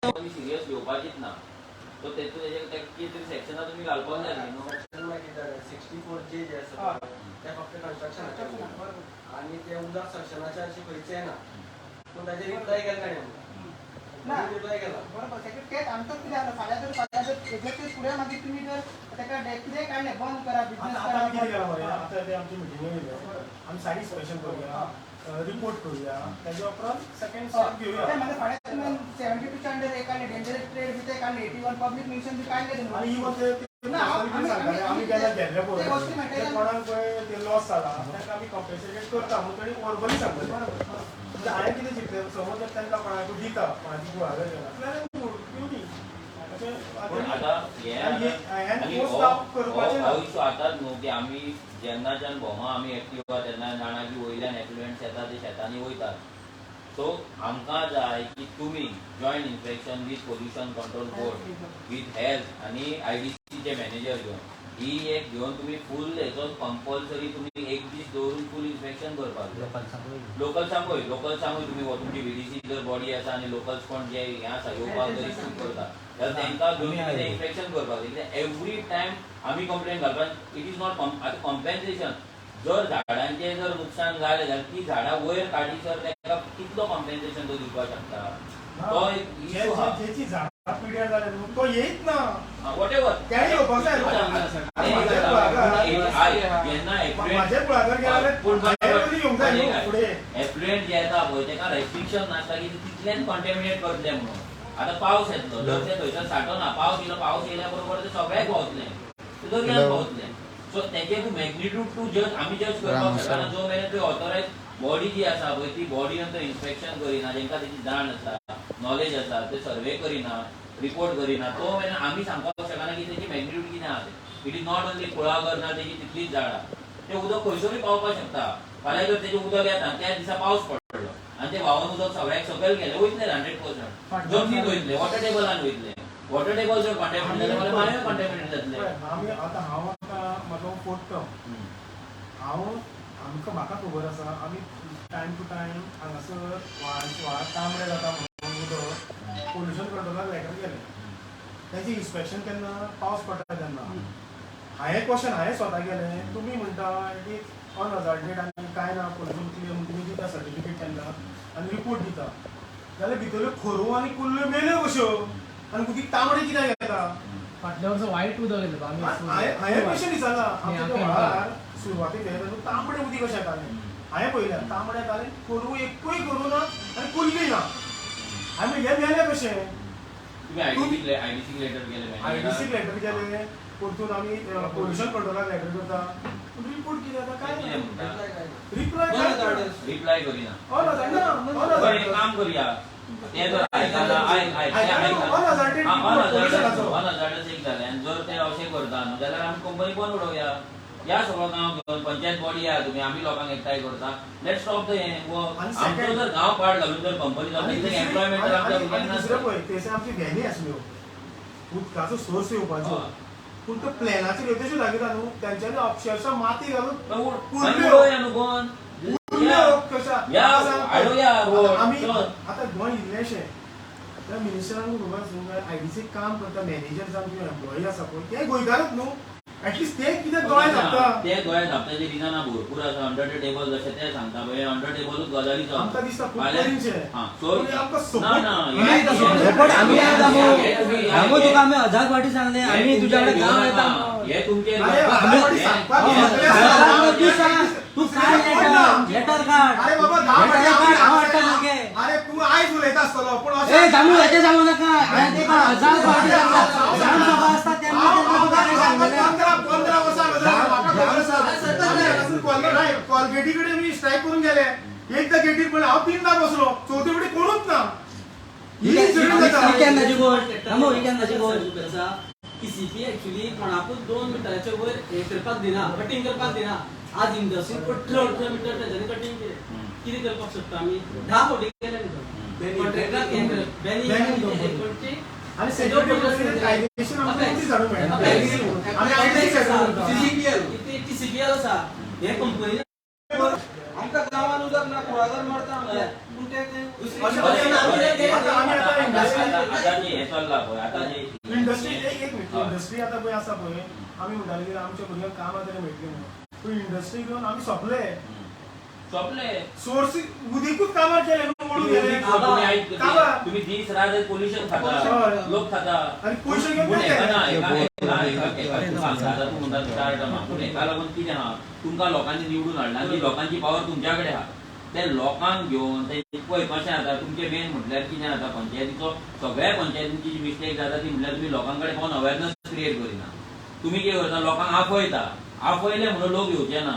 तुम्ही सिरियस घेवपाचीच ना. तो तेतून कितें तरी सेक्शनां तुमी घालपाक जाय न्ही. सेक्शन मागीर 64J जे आसा ते फक्त कन्स्ट्रक्शनाचे आनी ते उदक सेक्शनाचे अशें खंयचेंय ना. पूण ताजेर रिप्लाय केला ताणें आमकां. ना रिप्लाय केला बरोबर. तेच आमकां कितें जाता फाल्यां जर हेजेर फुडें मागीर तुमी जर ताका कितेंय काडलें बंद करा बिजनेस करा. आतां कितें केलां मरे आतां ते आमची मिटींग येयल्या आमी सायट इन्स्पेक्शन करूया रिपोर्ट करूया ताजे उपरांत सेकंड स्टेप घेवया. ते म्हणजे फाल्यां तुमी 72 च्या अंडर एक काडले डेंजरस ट्रेड बी ते काडले 81 पब्लीक न्यूशन बी काडले तुमी. आनी इवन ते ना आमी गेल्या गेल्ले पळय ते कोणाक पळय ते लॉस जाला ताका आमी कॉम्पेन्सेट करता म्हणून ताणी वर्बली सांगलें. म्हणजे हांवें कितें चिंतलें समज जर तांकां कोणाक दिता कोणाची कुळागर गेला जाल्यार घेवनी. आताच न्हू की आमी जेन्नाच्यान भोंवमा आमी एक्टिव्ह आहा तेन्ना जाणा की वयल्यान एफ्लुएंट्स येता ते शेतांनी वयतात. सो आमकां जाय की तुमी joint inspection with pollution control board with health आनी IDCचे मॅनेजर घेवन ही एक घेवन तुमी फूल हेचो कंपल्सरी तुमी एक दीस दवरून फूल इन्स्पेक्शन करपाक लोकल्सांकूय तुमी तुमची VDC जर बॉडी आसा आनी लोकल्स कोण जे हें आसा येवपाक जर इश्यू करता जाल्यार तांकां घेवन कितें इन्स्पेक्शन करपाक जाय. कित्याक एवरी टायम आमी कंप्लेन घालपाक इट इज नॉट आतां कॉम्पेन्सेशन. जर झाडांचें जर नुकसान जालें जाल्यार ती झाडां वयर काडी सर ताका कितलो कॉम्पेन्सेशन तो दिवपाक शकता. तो एक इश्यू आहा. जेची झाडां पिड्यार जाले न्हू तो येयत ना वॉटेवर त्याही येवपाक जाय. जेन्ना एफ्लुएंट जे येता पळय ताका रेस्ट्रिक्शन नासता की तितल्यान कॉन्टेमिनेट करतले म्हणून. आतां पावस येतलो जर ते थंयसर सांठोना पावस येयलो पावस येयल्या बरोबर ते सगळ्याक पावतलें ते दर्याक पावतलें. सो तेजे मॅग्निट्यूड टू जज आमी जज करपाक शकना. जो मेरेन थंय ऑथोरायज बॉडी जी आसा पळय ती बॉडी नंतर इन्स्पेक्शन करिना जेंकां तेची जाण आसा नॉलेज आसा ते सर्वे करिना रिपोर्ट करिना तो मेरेन आमी सांगपाक शकना की तेची मॅग्निट्यूड कितें आहा ते. इट इज नॉट ओन्ली कुळागर ना तेजी तितलीच झाडां ते उदक खंयसरूय पावपाक शकता. फाल्यां जर तेजें उदक येता त्या दिसा पावस पडलो आनी ते व्हांवून उदक सगळ्याक सकयल गेलें वयतलें 100% जमनीत वयतलें वॉटर टेबलान वयतलें. वॉटर टेबल जर कॉन्टेमिनेट जालें जाल्यार मागीर कॉन्टेमिनेट जातलें. आमी आतां हांव आतां म्हाका फोर्थ टर्म म्हाका खबर आसा आमी टायम टू टायम हांगासर व्हाळांत तांबडे जाता म्हणून उदक पोल्युशन कंट्रोलाक लेटर गेलें तेजें इन्स्पेक्शन केन्ना पावस पडटा तेन्ना हांवें क्वेश्चन हांवें स्वता केलें. तुमी म्हणटा की अनहजार्डेड आनी कांय ना पोल्युशन क्लियर म्हणून तुमी दिता सर्टिफिकेट तेन्ना आनी रिपोर्ट दिता जाल्यार भितरल्यो खोरू आनी कुल्ल्यो मेल्यो कश्यो आनी उदीक तांबडे कित्याक येता. फाटल्या वर्सा वायट उदक येलें हांवें क्वेश्चन विचारला आमच्या व्हाळार सुरवातेक येता तांबडे उदीक कशें येतालें. हांवें पळयलें तांबडे येतालें खोरू एकूय खोरू ना आनी कुल्ली ना. हांवें हे मेलें कशें. IDC लेटर गेले परतून आमी पोल्युशन कंट्रोलाक लेटर करता रिपोर्ट कितें जाता काय रिप्लाय करिना. एक काम करूया ते जर अनहजार्डेड एक जालें आनी जर ते अशें करता न्हू जाल्यार आमी कंपनी बंद उडोवया. या सगळो गांव घेवन पंचायत बॉडी या तुमी आमी लोकांक एकठांय करता लेट्स स्टॉप द हें. आमचो जर गांव पाड घालून जर कंपनी जाता एम्प्लॉयमेंट जर आमच्या भुरग्यांक पळय तेसे आमची व्हॅली आसल्यो उदकाचो सोर्स येवपाचो पूण तो प्लॅनाचेर तश्यो दाखयता न्हू तेंच्यांनी अक्षरशः माती घालून आमी आतां गोंय इल्लेशें त्या मिनिस्टरान खबर आसूं IDC काम करता मॅनेजर जावन किंवा एम्प्लॉई आसा पळय ते गोंयकारूच न्हू एटलिस्ट ते कितें गोंय धांपता. ते गोंय धांपताचे रिजनां भरपूर आसा. अंडर द टेबल जशें ते सांगता पळय अंडर टेबलूच गजाली आमकां दिसता खूब बरेंशें. आमी तुका आमी 1000 फावटी सांगले आमी तुज्या कडेन गांव येता हे तुमचे तू काय लेटर काढ. अरे बाबा अरे तू आयज उलयता आसतलो पूण अशें जामू हेचे जावं नाका. हांवें तुका 1000 फावटी सांगला जाण सभा आसता तेन्ना 15 वर्सां कॉलगेटी कडेन मी स्ट्रायक करून गेले एकदा गेटीर पळय हांव 3दा बसलो चवथी फुटी कोणूच ना. CP एक्चुअली कोणाकूच 2 मिटराच्या वयर हे करपाक दिना कटिंग करपाक दिना. आज इंडस्ट्री 18 मिटर तेजानी कटिंग केलें कितें करपाक शकता आमी 10 फावटी केले कॉन्ट्रॅक्टाक आणि सेक्युरिटी कायदेशीर आमकां कितें जाणूंक मेळना. TCPL आसा हे कंपनी आमकां गांवान उदक ना कुळागर मारता पूण ते आताचे हे चल्ला पळय आताचे इंडस्ट्री एक मिनिट हय. इंडस्ट्री आता पळय आसा पळय आमी म्हणटाले की आमच्या भुरग्यांक काम तरी मेळटलें म्हणून पूण इंडस्ट्री घेवन आमी सोंपले सोपले सोर्स उदीकूच कामार केले न्हू म्हणून गेले कामार तुम्ही दीस रात पोल्युशन खाता हय. लोक खाता आनी पयशे घेवन पूण काय एका ना, केले? तूं सांगता तूं म्हणटा चार टर्मां पूण हेका लागून कितें आहा तुमकां लोकांनी निवडून हाडला ती लोकांची पावर तुमच्या कडेन आहा ते लोकांक घेवन ते पळय कशें जाता तुमचें मेन म्हटल्यार कितें जाता पंचायतीचो सगळ्या पंचायतींची जी मिस्टेक जाता ती म्हटल्यार तुमी लोकां कडेन पावन अवेरनस क्रिएट करिना तुमी कितें करता लोकांक आपयता आपयले म्हणून लोक येवचे ना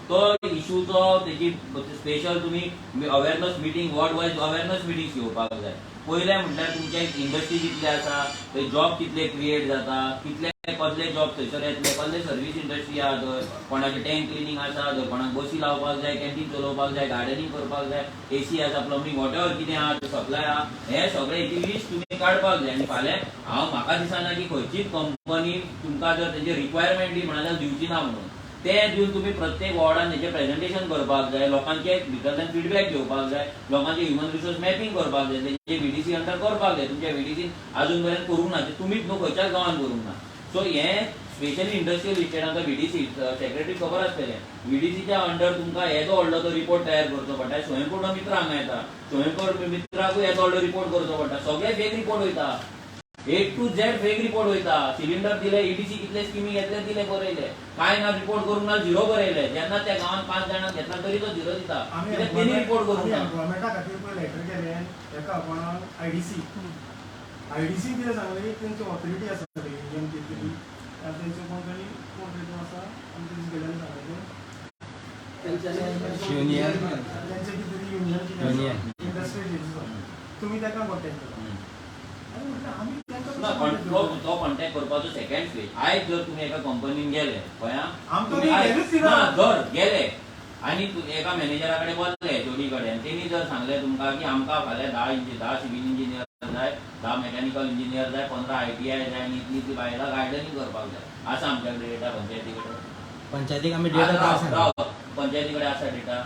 तो इशूचो तेची स्पेशल तुमी awareness meeting ward wise awareness meeting घेवपाक जाय पयले म्हटल्यार तुमचे इंडस्ट्री कितले आसा थंय जॉब कितले क्रिएट जाता कितले कसले जॉब थंयसर येतले कसले सर्वीस इंडस्ट्री आहा थंय कोणाचे टँक क्लिनींग आसा थंय कोणाक बसी लावपाक जाय कॅन्टीन चलोवपाक जाय गार्डनिंग करपाक जाय एसी आसा प्लंबिंग वॉटेवर कितें आहा सप्लाय आहा हे सगळे हेची लिस्ट तुमी काडपाक जाय आनी फाल्यां हांव म्हाका दिसना की खंयचीच कंपनी तुमकां जर तेजे रिक्वायरमेंट दी म्हणल्यार दिवची ना म्हणून ते दिवन तुम्ही प्रत्येक वॉर्डान हेचे प्रेझेंटेशन करपाक जाय लोकांचे भितरल्यान फीडबॅक घेवपाक जाय लोकांचे ह्युमन रिसोर्स मॅपिंग करपाक जाय तेचे व्हीडीसी अंडर करपाक जाय तुमच्या व्हीडीसीन अजून पर्यंत करूंक ना तुमीच न्हू खंयच्याच गांवांत करूंक ना सो हे स्पेशली इंडस्ट्रियल इस्टेटांचो व्हीडीसी सेक्रेटरी खबर आसतलें व्हीडीसीच्या अंडर तुमकां येदो व्हडलो तो रिपोर्ट तयार करचो पडटा स्वयंपूर्ण मित्र हांगा येता स्वयंपूर्ण मित्राकूय येदो व्हडलो रिपोर्ट करचो पडटा सगळे फेक रिपोर्ट वयता A to Z fake report वयता सिलिंडर दिले ईडीसी कितले स्किमी घेतले दिले बरयले काय ना रिपोर्ट करून ना झिरो बरयले जेन्ना त्या गांवांत 5 जाणांक घेतला तरी तो झिरो दिता कित्याक तेणी रिपोर्ट करूंक ना गव्हर्मेंटा खातीर पळय लेटर केलें एका कोणाक आयडीसी कितें सांगलें की तेंची ऑथॉरिटी आसा पळय इंडियन कितली तेंचो कोण तरी आसा आनी तेंचे गेल्यान सांगलें युनियन तेंचे कितें तरी युनियन इंडस्ट्रियल तुमी ताका कॉन्टेक्ट करा आनी म्हटलें आमी ना तो कॉन्टॅक्ट करपाचो सेकंड स्टेज आयज जर तुमी एका कंपनीन गेले पळया आमकां तुमी गेलूच दिना. ना जर गेले आनी एका मॅनेजरा कडेन बोलले जोडी कडेन तेणी जर सांगलें तुमकां की आमकां फाल्यां 10 सिव्हिल इंजिनियर जाय 10 मेकॅनिकल इंजिनियर जाय 15 ITI जाय आनी इतली बायलां गार्डनिंग करपाक जाय आसा आमच्या कडेन डेटा पंचायती कडेन पंचायतीक आमी डेटा पंचायती कडेन आसा डेटा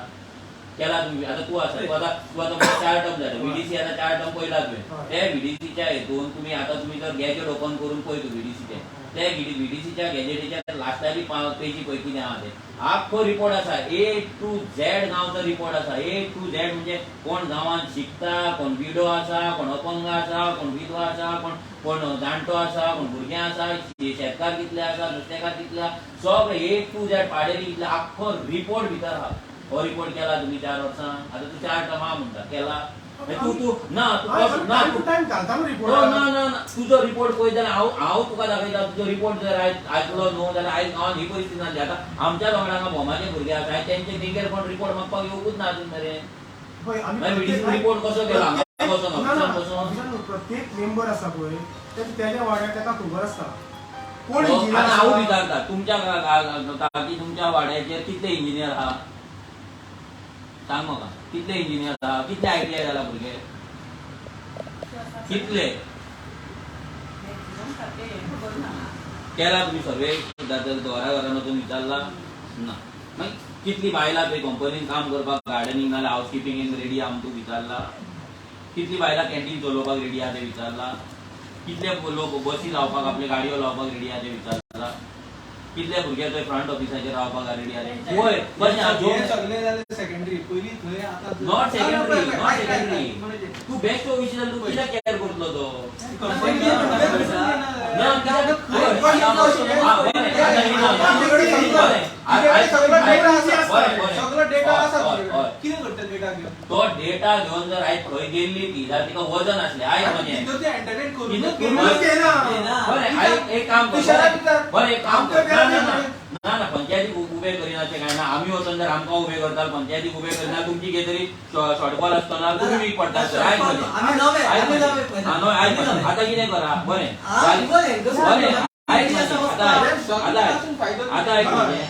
केला तुम्ही आता तू आसा तू आता 4 टर्म झाले व्हीडीसी आता 4 टर्म पयला तुवें त्या व्हीडीसीच्या हेतून तुम्ही आता तुम्ही जर गॅजेट ओपन करून पळय व्हीडीसीचे त्या व्हीडीसीच्या गॅजेटीच्या लास्टाची पेजी पळय कितें आहा ते आख्खो रिपोर्ट आसा A to Z नांवाचो रिपोर्ट आसा A to Z म्हणजे कोण गांवांत शिकता कोण विडो आसा कोण अपंग आसा कोण विधवा आसा कोण जाणटो आसा कोण भुरगें आसा शेतकार कितले आसा नुस्तेकार कितले आसा सगळे A to Z पाडेली कितले आख्खो रिपोर्ट भितर आहा हो रिपोर्ट केला तुम्ही 4 वर्सां आता तू 4 टर्म म्हणटा केला तू ना तू टाइम घालता न्हू रिपोर्ट ना तुजो रिपोर्ट पळय जाल्यार हांव तुका दाखयता तुजो रिपोर्ट जर आयकलो न्हू जाल्यार आयज गांवांत ही परिस्थिती जाल्ली आतां आमच्या वांगडा भोमाचे भुरगे आसा तेंचे तेंगेर कोण रिपोर्ट मागपाक येवंकूच ना अजून मेरेन रिपोर्ट कसो केला प्रत्येक मेंबर आसा पळय तेच्या वाड्यार ताका खबर आसता कोण आता हांव विचारता तुमच्या वाड्याचेर कितले इंजिनियर आहा सांग म्हाका कितले इंजिनियर आहा कितले ITI जाला भुरगे कितले केला तुम्ही सर्वे घरा वचून विचारला ना मागीर कितली बायलां थंय कंपनीन काम करपाक गार्डनिंग नाल्यार हावसकीपिंगेन रेडी आहा तूं विचारला कितली बायलां कॅन्टीन चलोवपाक रेडी आहा ते विचारला कितले लोक बसी लावपाक आपले गाडयो लावपाक रेडी आहा ते विचारला कितले भुरगे थंय फ्रंट ऑफिसाचेर रावपाक रेडी आहा वय कशें सगळे झाले सेकंडरी पहिली थंय आता नॉट सेकंडरी तू बेस्ट ऑफिशियल तू कित्याक केअर करतलो तो कंपनी सगळं डेटा आसा कितें करता डेटा घेवन तो डेटा घेवन जर आयज खंय गेल्ली ती जाल्यार तिका वजन आसलें आयज म्हणजे ते एंटरटेन करून बरें एक काम कर बरें एक काम कर ना पंचायतीक उबे करिनाचे काय ना आमी वचून जर आमकां उबे करता पंचायतीक उबे करिना तुमची कितें तरी शॉर्टफॉल आसतना तुमी वीक पडटा सर आयज आतां कितें करा बरें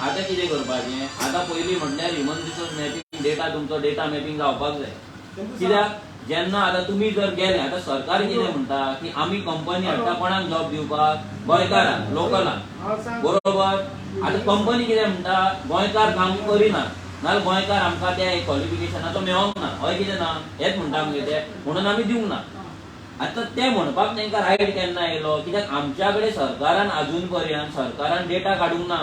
आता कितें करपाचें आता पयलीं म्हटल्यार ह्युमन रिसोर्स मॅपिंग डेटा तुमचो डेटा मॅपिंग जावपाक जाय कित्याक जेन्ना आता तुम्ही जर गेले आता सरकार कितें म्हणटा की आमी कंपनी हाडटा कोणाक जॉब दिवपाक गोंयकारांक लोकलांक बरोबर आता कंपनी कितें म्हणटा गोंयकार काम करिना नाल्यार गोंयकार आमकां त्या क्वॉलिफिकेशनाचो मेळोंक ना हय कितें ना हेच म्हणटा आमगे ते म्हणून आमी दिवंक ना आता ते म्हणपाक तांकां रायट केन्ना येयलो कित्याक आमच्या कडेन सरकारान अजून पर्यंत सरकारान डेटा काडूंक ना.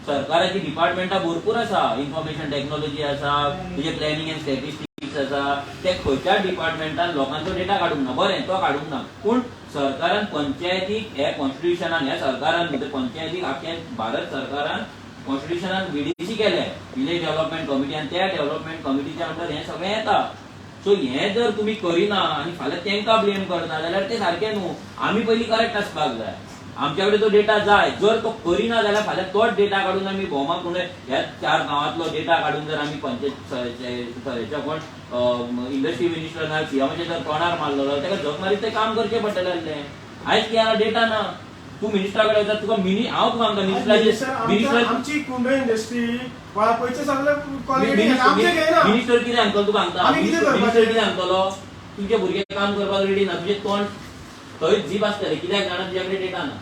सरकाराची डिपार्टमेंटां भरपूर आसा, इन्फॉर्मेशन टेक्नॉलॉजी आसा, तुजे प्लॅनिंग एंड स्टॅटिस्टिक्स आसा, ते खंयच्या डिपार्टमेंटान लोकांचो डेटा काडूंक ना. बरें, तो काडूंक ना, पूण सरकारान पंचायतीक हे कॉन्स्टिट्युशनान ह्या सरकारान भितर पंचायतीक आख्या भारत सरकारान कॉन्स्टिट्युशनान व्हीडीसी केले, विलेज डेव्हलपमेंट कमिटी, आनी त्या डेव्हलपमेंट कमिटीच्या अंडर हे सगळें येता. सो हे जर तुम्ही करिना आनी फाल्यां तांकां ब्लेम करता जाल्यार ते सारकें न्हू. आमी पयलीं करेक्ट आसपाक जाय. आमच्या कडेन तो डेटा जाय. जर तो करिना जाल्यार फाल्यां तोच डेटा काडून आमी भोवमाक कोण ह्या 4 गांवांतलो डेटा काडून जर आमी पंचायत कोण इंडस्ट्री मिनिस्टर ना सीएमाच्या जर तोंडार मारलो जाल्यार ताका झक मारीत तें काम करचें पडटलें आसलें. आयज कित्याक डेटा ना. तू मिनिस्टरा कडेन वचत तुका हांव तुका सांगता मिनिस्टर आमची कुंडे इंडस्ट्री पयचे सगळे क्वालिटी आमचे घेयना. मिनिस्टर कितें सांगतलो तुका सांगता. मिनिस्टर कितें सांगतलो तुमचे भुरगे काम करपाक रेडी ना, तुजें तोंड थंय जीप आसतलें. कित्याक जाणा तुज्या कडेन डेटा ना.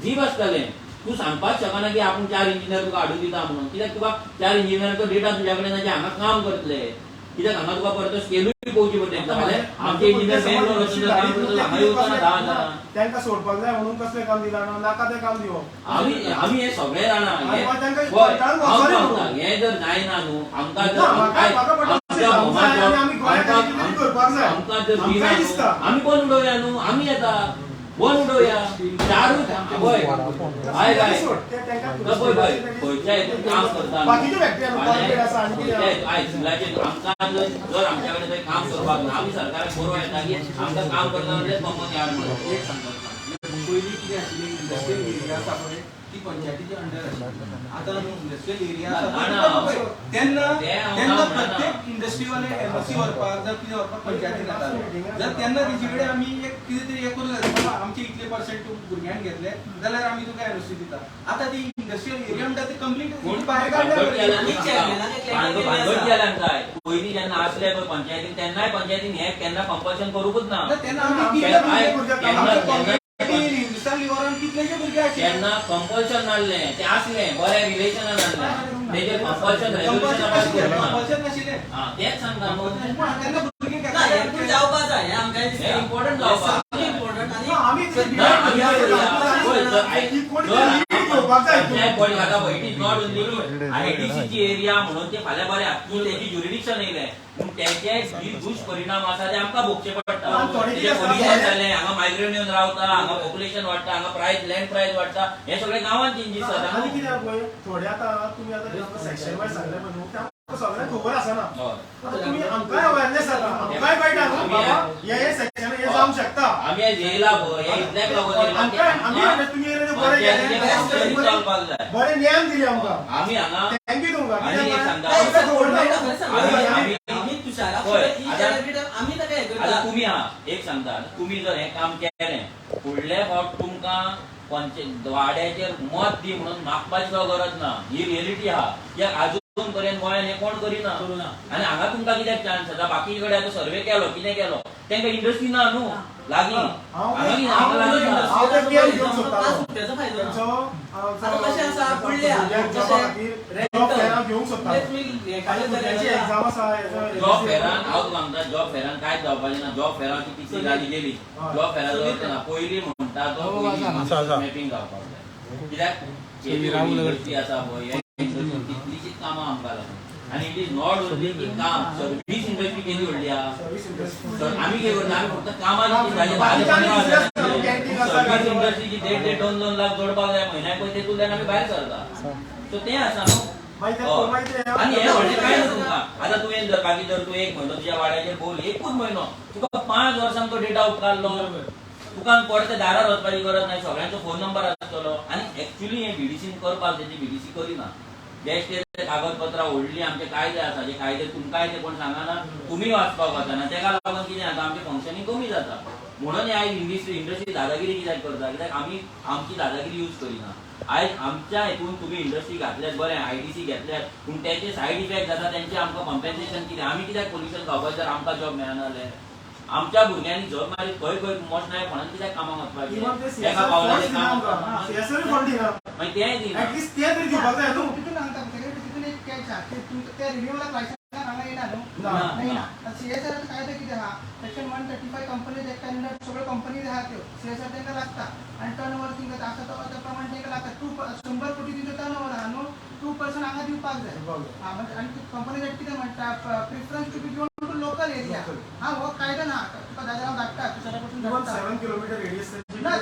जीप आसतलें. तूं सांगपाक शकना की आपूण 4 इंजिनियर तुका हाडून दिता म्हणून. कित्याक तुका 4 इंजिनियरांचो डेटा तुज्या कडेन ना जे हांगा काम करतले. कित्याक हांगा तुका परत स्केलूय पोवची पडटली. आमचे इंजिनियर बेंगलोर वचून काम करतले, हांगा येवतना 10,000 तांकां सोडपाक जाय म्हणून कसलें काम दिलां ना, नाका तें काम दिवप. आमी हे सगळे जाणा. हे जर जायना न्हू आमकां जर आमकां जर दिना आमी कोण उडोवया न्हू. आमी येता कोण उडोवया. चारूच पळय हाय काय पळय खंयच्या हितून काम करता आयज सिंगलाचेर आमकां जर आमच्या कडेन थंय काम करपाक ना आमी सरकाराक बरोवन येता की आमकां काम करता तेच कंपनी हाड म्हणून. एक सांगता पयलीं कितें आशिल्लें इंडस्ट्रियल एरिया आसा पळय ती पंचायतीच्या अंडर आशिल्ली. आतां इंडस्ट्रियल एरिया आसा तेन्ना प्रत्येक इंडस्ट्रीवाले एमएससी व्हरपाक जर कितें व्हरपाक पंचायतीन येताले. जर तेन्ना तेचे कडेन आमी एक कितें तरी हें करूंक जाय बाबा आमचे इतले पर्सेंट भुरग्यांक घेतले जाल्यार आमी तुका एमएससी दिता. आतां ती इंडस्ट्रियल एरिया म्हणटा ती कंप्लीट भायर भानगड केल्या काय. पयलीं जेन्ना आसले पळय पंचायतीन तेन्नाय पंचायतीन हे केन्ना कंपल्शन करूंकच ना. तेन्ना कंपल्शन नासलें तें आसलें बरें रिलेशनान आसलें तेजेर कंपल्शन तेच सांगता न्हू. जावपाक जाय हें आमकां हें इम्पॉर्टंट जावपाक आयडीसीची एरिया म्हणून ते फाल्यां बरें आसूं तेजी ज्युरिडिक्शन येयलें पूण तेचे दुश्परिणाम आसा ते आमकां भोगचे पडटा. पोल्युशन जालें, हांगा मायग्रेन येवन रावता, हांगा पॉप्युलेशन वाडटा, हांगा प्रायस लँड प्रायस वाडटा, हे सगळे गांवांत चेंजीस जाता. आनी कित्याक पळय थोडे आतां तुमी आतां सेक्शन वायज सांगले न्हू सगळ्यांक खबर आसना. तुमी आमकांय अवेरनेस जाता आमकांय कळटा न्हू बाबा हे सेक्शन हे जावंक शकता. आमी आज येयला पळय हे इतल्याक लागून आमी तुमी बरें केलें बरें ज्ञान दिलें आमकां. आमी हांगा थँक्यू तुमकां. आनी एक सांगता आतां तुमी हा एक सांगता तुमी जर हें काम केलें फुडले फावट तुमकां वाड्याचेर मत दी म्हणून मागपाची गरज ना. ही रिएलिटी आहा. कित्याक आजून पर्यंत गोंयान हे कोण करिना आनी हांगा तुमकां कित्याक चान्स आसा. बाकी कडेन आतां सर्वे केलो कितें केलो तांकां इंडस्ट्री ना न्हू लागीं. घेवंक सोदता जॉब फेरान हांव तुका सांगता जॉब फेरान कांयच जावपाचें ना. जॉब फेराची टिसी जाली गेली जॉब फेरान जावचें ना. पयलीं म्हणटा तो मॅपिंग जावपाक जाय. कित्याक इंडस्ट्री आसा पळय कितलीशीच कामां आमकां लागून. आनी इट इज नॉट ओनली की काम सर्वीस इंडस्ट्री केली व्हडली आहा. आमी कितें करता आमी फक्त कामाची सर्वीस इंडस्ट्रीची 1.5-2 लाख जोडपाक जाय म्हयन्याक पळय तेतूंतल्यान आमी भायर सरता. सो तें आसा न्हू. आनी हे व्हडलें कांय ना तुमकां. आतां तुवें जर बाकी जर तूं एक म्हयनो तुज्या वाड्याचेर भोंवली एकूच म्हयनो तुका 5 वर्सांक तो डेटा उपकारलो. तुका परत ते दारार वचपाची गरज ना. सगळ्यांचो फोन नंबर आसतलो. आनी एक्चुअली हे बीडीसीन करपाक तेजी बीडीसी करिना. जे कागदपत्रां व्हडली आमचे कायदे आसा जे कायदे तुमकांय ते कोण सांगना तुमी वाचपाक वचना. तेका लागून कितें जाता आमचें फंक्शनींग कमी जाता. म्हणून आयज इंडस्ट्री दादागिरी कित्याक करता कित्याक आमी आमची दादागिरी यूज करिना. आयज आमच्या हितून तुमी इंडस्ट्री घातल्यात बरें आयडीसी घेतल्यात पूण तेचे सायड इफेक्ट जाता तेंचे आमकां कॉम्पेन्सेशन कितें. आमी कित्याक पोल्युशन खावपाक जर आमकां जॉब मेळना जाल्यार आमच्या भुरग्यांनी जॉब मारीत खंय खंय मोस्ट नाय म्हणून कित्याक कामाक वचपाचें तेका पावलें काम मागीर तेंय दिना. त्या रिन्यूअल लायसन्स हांगा येना न्हू. सीएसआर कायदो कितें आहा सेक्शन 135 कंपनीज एक्ट अंडर सगळे कंपनीज आहात त्यो CSR तांकां लागता आणि टर्नओव्हर तिंका आसा तो त्या प्रमाणे तांकां लागता 100 कोटी तिंचो टर्नओव्हर आहा न्हू 2% हांगा दिवपाक जाय हां म्हणजे आणि कंपनीज एक्ट कितें म्हणटा preference to be given to local area हां हो कायदो ना तुका दादराव धाडटा तुझ्यापासून इवन धाडटा 7 किलोमीटर रेडियस ना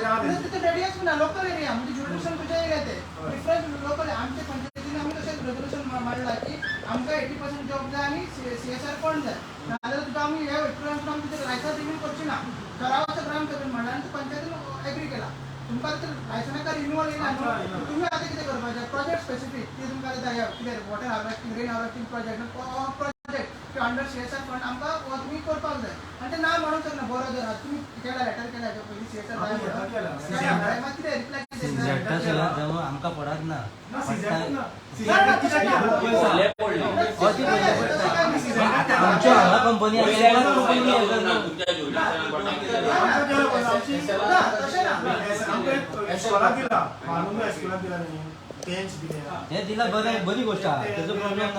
तिथे रेडियस ना लोकल एरिया म्हणजे ज्युरिडिक्शन तुझ्या एरिया ते प्रिफरन्स लोकल आमचे पंचायतीने आम्ही तसेच रेझोल्युशन मांडला की आमकां 80% जॉब जाय आणि CSR पण जाय नाजाल्यार तुका आमी हे प्रिफरन्स आमी तिथे लायसन्स रिन्यू करची ना ठरावाच्या ग्रामसभेन म्हणला आणि पंचायतीन एग्री केला तुमकां तर लायसनाका रिन्यूअल येयला न्हू तुम्ही आता कितें करपाचें प्रोजेक्ट स्पेसिफीक ती तुमकां आतां कितें water harvesting rain harvesting project under CSR fund आमकां तुमी करपाक जाय आणि ते ना म्हणूंक शकना बरो जर तुम्ही केला लेटर केला हेच्या पयलीं CSR जाय मागीर कितें रिप्लाय कितें आमकां पडत ना पडले पडले आमच्या हांगा कंपनी तुमच्या jurisdiction एस्कोला दिला मानून एस्कोला दिला नाही बेंच दिले हे दिला बरी गोष्ट आहे त्याचा प्रॉब्लेम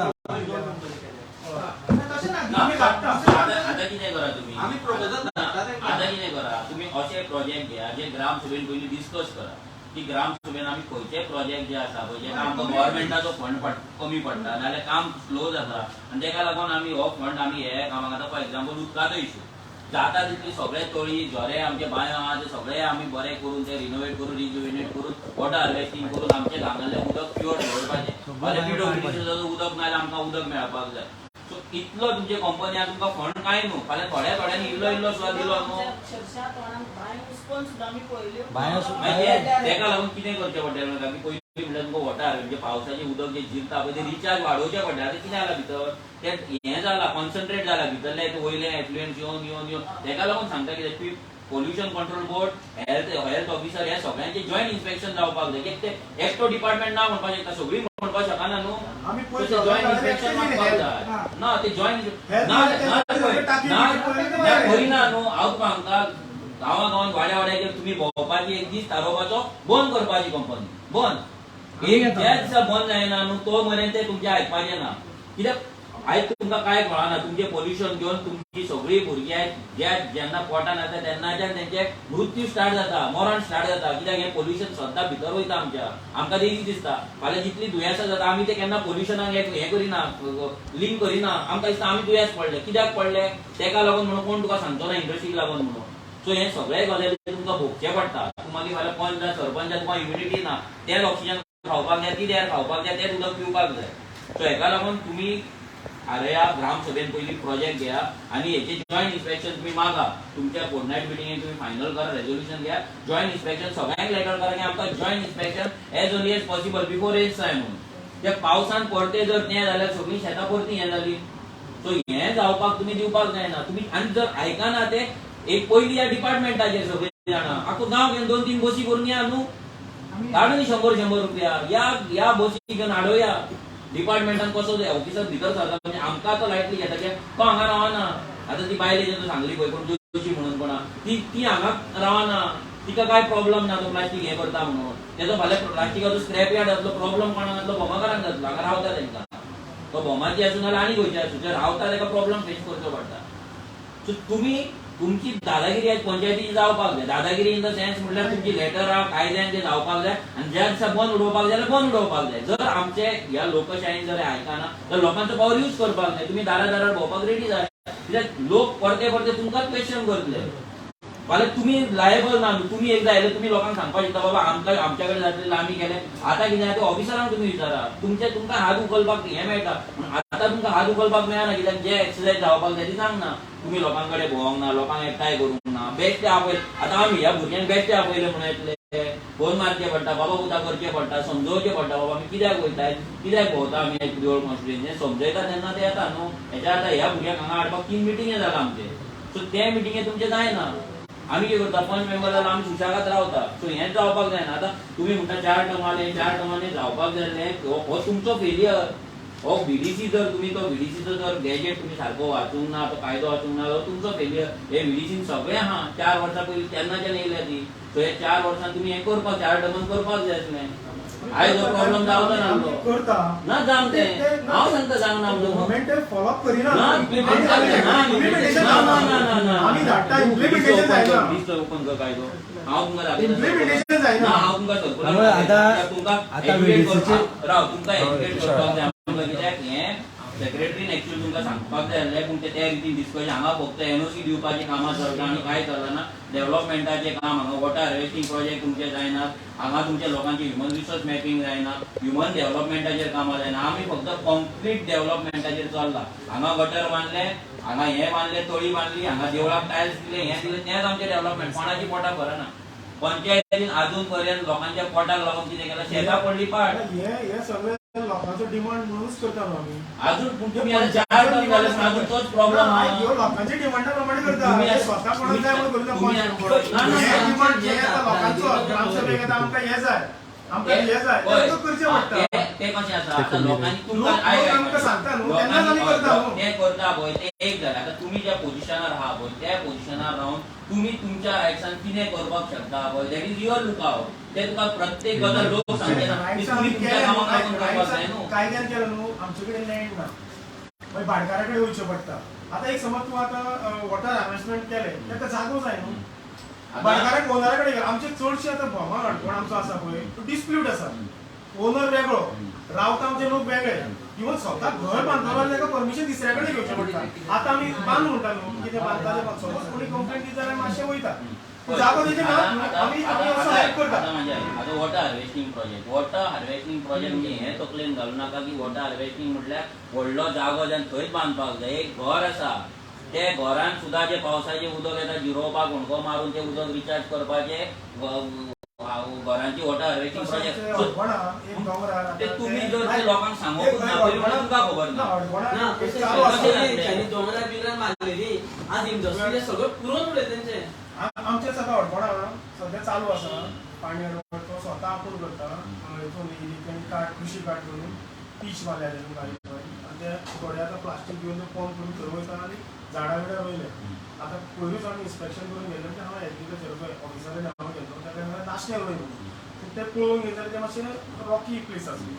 ना आता कितें करा तुम्ही आम्ही proposal आता कितें करा तुम्ही असे प्रोजेक्ट घ्या जे ग्रामसभेन पयलीं डिस्कस करा की ग्रामसभेन आमी खंयचे प्रोजेक्ट जे आसा पळय जेका आमकां गव्हर्नमेंटाचो फंड कमी पडटा नाल्यार काम स्लो जाता आनी तेका लागून आमी हो फंड आमी हे कामाक आतां फॉर एक्झाम्पल उदकाचो इशू जाता तितली सगळे तळी झरे आमचे बांयो आहा ते सगळे आमी बरे करून ते रिनोवेट करून रिजुवेनेट करून वॉटर हार्वेस्टिंग करून आमचे गांवांतलें उदक प्युअर दवरपाचें फाल्यां पिडब्ल्यूडीचें उदक नाल्यार आमकां उदक मेळपाक जाय सो इतलो तुमचे कंपनी तुमकां फंड काय न्हू फाल्यां थोड्या थोड्यांनी इल्लो सुद्दां दिलो न्हू तेका लागून कितें करचें पडटलें की पयलीं म्हणल्यार तुमकां वॉटर म्हणजे पावसाचें उदक जें जिरता पळय तें रिचार्ज वाडोवचें पडटा तें कितें जाला भितर तें हें जाला कॉन्सन्ट्रेट जाला भितरले वयले एफ्लुएंट्स येवन तेका लागून सांगता कितें pollution control board health officer हे सगळ्यांचे जॉईंट इन्स्पेक्शन जावपाक जाय कित्याक ते एकटो डिपार्टमेंट ना म्हणपाक शकता सगळीं म्हणपाक शकना न्हू आमी जॉईंट इन्स्पेक्शन मागपाक जाय ना ते जॉईंट करिना न्हू हांव सांगता गांवांत वाड्याचेर तुम्ही भोंवपाची एक दीस थारोवपाचो बंद करपाची कंपनी बंद एक ज्या दिसा बंद जायना न्हू तो मेरेन ते तुमचे आयकपाचें ना कित्याक आयज तुमकां काय कळना तुमचे पोल्युशन घेवन तुमची सगळीं भुरगीं जेन्ना पोटान येता तेन्नाच्यान तेंचे मृत्यू स्टार्ट जाता मरण स्टार्ट जाता कित्याक हें पोल्युशन सद्दां भितर वयता आमकां तें दिसता फाल्यां जितली दुयेंसां जाता आमी ते केन्ना पोल्युशनाक हें करिना लिंक करिना आमकां दिसता आमी दुयेंस पडले कित्याक पडले तेका लागून म्हणून कोण तुका सांगचो ना इंडस्ट्रीक लागून म्हणून सो हे सगळे गजाली तुमकां भोगचे पडटा मागीर फाल्यां पंच सरपंच तुका इम्युनिटी ना तेच ऑक्सिजन खावपाक जाय ती एअर खावपाक जाय तेच उदक पिवपाक जाय सो हेका लागून तुमी आर्या ग्रामसभेन पयलीं प्रोजेक्ट घ्या आणि हेचे जॉईंट इन्स्पेक्शन तुम्ही मागा तुमच्या फोर्टनाईट मिटिंगेक तुम्ही फायनल करा रेझोल्युशन घ्या जॉईंट इन्स्पेक्शन सगळ्यांक लेटर करा की आमकां joint inspection as early as possible before rains time म्हणून त्या पावसान परते जर तें जाल्यार सगळीं शेतां परती हें जाली सो हें जावपाक तुमी दिवपाक जायना तुमी आनी जर आयकना ते एक पयलीं ह्या डिपार्टमेंटाचेर सगळीं जाणां आख्खो गांव घेवन 2-3 बसी करून या न्हू काडून 100 रुपया या बसी घेवन हाडोया डिपार्टमेंटान कसो ऑफिसर भितर सरता म्हणजे आमकां तो लायटली घेता की तो हांगा रावना आतां ती बायले जेन्ना सांगली पळय कोण जोशी म्हणून कोणा ती हांगा रावना तिका काय प्रॉब्लेम ना तो प्लास्टीक हें करता म्हणून तेजो फाल्यां प्लास्टिकाचो स्क्रॅप यार्ड जातलो प्रॉब्लेम कोणाक जातलो बोमाकारांक जातलो हांगा रावता तेंकां तो बोमाची आसूं नाल्यार आनी खंयची आसूं जे रावता तेका प्रॉब्लेम फेस करचो पडटा सो तुमी तुमची दादागिरी आज पंचायतीची जावपाक जाय दादागिरी इन द सेन्स म्हटल्यार तुमची लेटरां कायद्यान ते जावपाक जाय आनी ज्या दिसा बंद उडोवपाक जाय जाल्यार बंद उडोवपाक जाय जर आमचे ह्या लोकशायेन जर आयकना तर लोकांचो पावर यूज करपाक जाय तुमी दारादारार भोंवपाक रेडी जाय कित्याक लोक परते परते तुमकांच क्वेश्चन करतले फाल्यां तुमी लायबल ना तुमी एकदा आयले तुमी लोकांक सांगपाक शकता बाबा आमकां आमच्या कडेन जातलें आमी केलें आतां कितें आहा तें ऑफिसरांक तुमी विचारा तुमकां हात उखलपाक हें मेळटा आतां तुमकां हात उखलपाक मेळना कित्याक जे एक्सरसायज जावपाक जाय ती सांगना तुमी लोकां कडेन भोंवंक ना लोकांक एकठांय करूंक ना बेश्टे आपयले आतां आमी ह्या भुरग्यांक बेश्टे आपयले म्हणून येतले फोन मारचे पडटा बाबा उदक करचें पडटा समजोवचें पडटा बाबा आमी कित्याक वयताय कित्याक भोंवता आमी क्रिओल कॉन्स्टिट्युएन्सी समजयता तेन्ना ते येता न्हू हेच्या आतां ह्या भुरग्यांक हांगा हाडपाक 3 मिटिंगे जाला आमचे सो ते मिटिंगे तुमचे जायना आमी कितें करता पंच मेंबर जाल्यार आमी सुशागात रावता सो हेंच जावपाक जायना आतां तुमी म्हणटा 4 टर्मांनी जावपाक जाय हो तुमचो फेलियर हो बीडीसी जर तुम्ही तो बीडीसीचो जर गॅजेट तुम्ही सारको वाचूंक ना तो कायदो वाचूंक ना जाल्यार तुमचो फेलियर. हे बीडीसीन सगळे हा 4 वर्सां पयलीं तेन्नाच्यान येयल्या ती. सो हे 4 वर्सांन तुमी हे करपाक 4 टर्मान करपाक जाय आसलें. आयज हो प्रॉब्लेम जावचो नासलो करता ना जावंक तें हांव सांगता जावंक ना म्हणून. गव्हर्नमेंट फॉलो अप करिना ना implement जावंक ना. Implementation ना. आम्ही धाडटा इम्प्लिमेंटेशन जायना लिस्ट ओपन कर कायदो हांव तुमकां दाखयता. इम्प्लिमेंटेशन जायना. ना हांव तुमकां circular आम्ही धाडटा. तुमकां आता educate VDC चे- करपाक राव तुमकां एज्युकेट करपाक जाय. कित्याक हें सेक्रेटरीन एक्चुअली तुमकां सांगपाक जाय आसलें पूण त्या रितीन डिस्कशन हांगा फक्त एनओसी दिवपाची कामां चलता आनी कांय चलना. डेव्हलपमेंटाचे काम हांगा वॉटर हार्वेस्टिंग प्रोजेक्ट तुमचे जायनात. हांगा तुमच्या लोकांची ह्युमन रिसोर्स मॅपिंग जायना. ह्युमन डेव्हलपमेंटाचेर कामां जायना. आमी फक्त कॉम्प्लीट डेव्हलपमेंटाचेर चल्ला. हांगा गटर बांदले, हांगा हें बांदले, तळी बांदली, हांगा देवळाक टायल्स दिले, हें दिलें, तेंच आमचें डेव्हलपमेंट. कोणाची पोटां भरना. पंचायतीन अजून पर्यंत लोकांच्या पोटाक लागून कितें केलां शेतां पडली पाड. हे सगळे लोकांचो डिमांड म्हणूनच करता न्हू आमी. अजून तुमी आतां 4 टर्म जाले पण अजून तोच प्रॉब्लेम ह्यो लोकांच्या डिमांडा प्रमाणे करता. तुम्ही हे आज- स्वता कोणाक जाय म्हणून करता. तुम्ही आज- हे डिमांड जे येता लोकांचो ग्रामसभेक येता आमकां हे जाय, आमकां हे जाय, होय. तें करचें पडटा. ते कशें आसा आतां लोकांनी तुमकां लोक आमकां सांगता न्हू, तेन्नाच आमी करता न्हू. ते करता पळय ते एक जालें. आतां तुमी ज्या पोझिशनार आहा पळय त्या पोझिशनार रावन तुम्ही तुमच्या रायट्सान कितें करपाक शकता पळय दॅट इज युअर लुकआउट. ते तुका प्रत्येक गजाल लोक सांगचे ना की रायट्सान तुम्ही आमी तुमच्या केलें कामाक न्हू, लागून करपाक जाय न्हू. कायद्यान केलें न्हू. आमचे कडेन लँड ना, मागीर भाटकारा कडेन वयचें पडटा. आतां एक समज तूं आतां वॉटर हार्वेस्टमेंट केलें तेका जागो जाय न्हू. भाटकाराक ओनरा कडेन गेलो. आमचे चडशे आतां भोमा काणकोण आमचो आसा पळय तो डिस्प्यूट आसा. ओनर वेगळो, रावता आमचे लोक वेगळे. इवन स्वता घर बांदतलो जाल्यार ताका परमिशन दुसऱ्या कडेन घेवचें पडटा. आतां आमी बांद म्हणटा न्हू, कितें बांदता तें सपोज कोणी कंप्लेंट दिली जाल्यार मातशें वयता. जागो तेजे ना, आमी असो हेल्प करता. आता वॉटर हार्वेस्टिंग प्रोजेक्ट म्हणजे हे तकलेन घालू नाका की वॉटर हार्वेस्टिंग म्हटल्यार व्हडलो जागो जावन थंयच बांदपाक जाय. एक घर आसा ते घरान सुद्धा जे पावसाचे उदक येता जिरोवपाक होणको मारून ते उदक रिचार्ज करपाचे घरांची वॉटर हार्वेस्टिंग प्रोजेक्ट ते तुम्ही जर ते लोकांक सांगूंक ना तरी पण तुमकां खबर ना. ना, एक तसे चालू आसा. त्यांनी 2000 मारलेली आज इंडस्ट्रीचे सगळं पुरून उडले त्यांचे. आमचे सगळं अडपणा सध्या चालू आसा. पाणी अडवण तो स्वता आपूण करता. हितून इलेक्ट्रॉनिक कार्ड कृषी कार्ड करून पीच मारल्या बारीक आनी ते थोडे आतां प्लास्टीक घेवन पंप करून थंय वयता आनी झाडां बिडां रोयले. आतां पयरूच आमी इन्स्पेक्शन करून गेले म्हणजे हांव एग्रीकल्चर ऑफिसरान हांव गेलो ताका नाशण्यार रोय म्हणून ते पळोवन गेले जाल्यार ते मातशें रॉकी प्लेस आसली.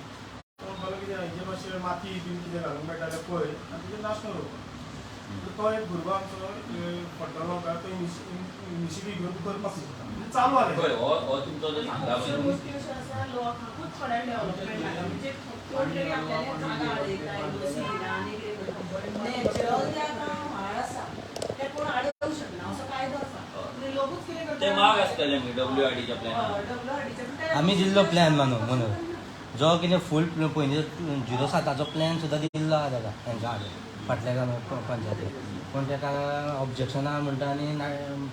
बरो कितें हेजे मातशें माती बी कितें घालूंक मेळटा जाल्यार पळय आनी तेजेर नाशण्यार रोवपाक. तो एक भुरगो आमचो पडटलो काय तो इनिशिएटीव घेवन करपाक सोदता. चालू आले पळय हो तुमचो जो सांगला अशे पळय गोष्टी अशो आसा लोकांकूच थोड्या डेव्हलपमेंट नाका म्हणजे टोटली आपल्याला जागा आडयता इंडस्ट्री आनी नॅचरल जे आतां व्हाळ आसा ते कोण आडोवंक शकना असो कायदो आसा. म्हणजे लोकूच कितें करता ते माग आसतले WRDच्या प्लॅन. WRDचे आमी दिल्लो प्लॅन म्हणून जो कितें फूल पयलीं 07 प्लॅन सुद्दां दिल्लो आहा ताका तांच्या हाडून फाटल्या पंचायतीक. पूण ताका ऑब्जेक्शनां म्हणटा आनी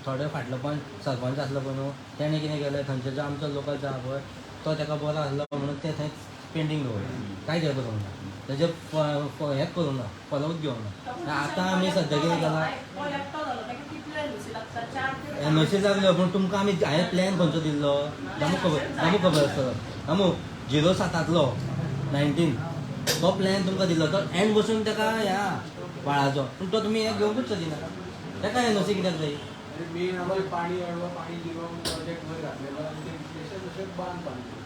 थोडे फाटलो पण सरपंच आसलो पळय न्हू तेणें कितें केलें थंयचो जो आमचो लोकल आसा पळय तो ताका बरो आसलो म्हणून ते थंय पेंडींग दवरलें. कांयच हें करूंक ना तेजें हेंच करूंक ना फॉलोच घेवंक ना. आतां आमी सद्या कितें केलां एनओसी लागल्यो पूण तुमकां आमी हांवें प्लॅन खंयचो दिल्लो आमकां खबर आसतलो. आमू 07 19 तो प्लॅन तुमकां दिल्लो तो एंड बसून ताका ह्या व्हाळाचो पूण तो तुमी हे घेवंकूच दिना. ताका एनओसी कित्याक जाय? मेन आम्हाला पाणी अडवा पाणी जिरवा प्रोजेक्ट वर घातलेला आणि ते विश्लेषण तशें बांद बांधले.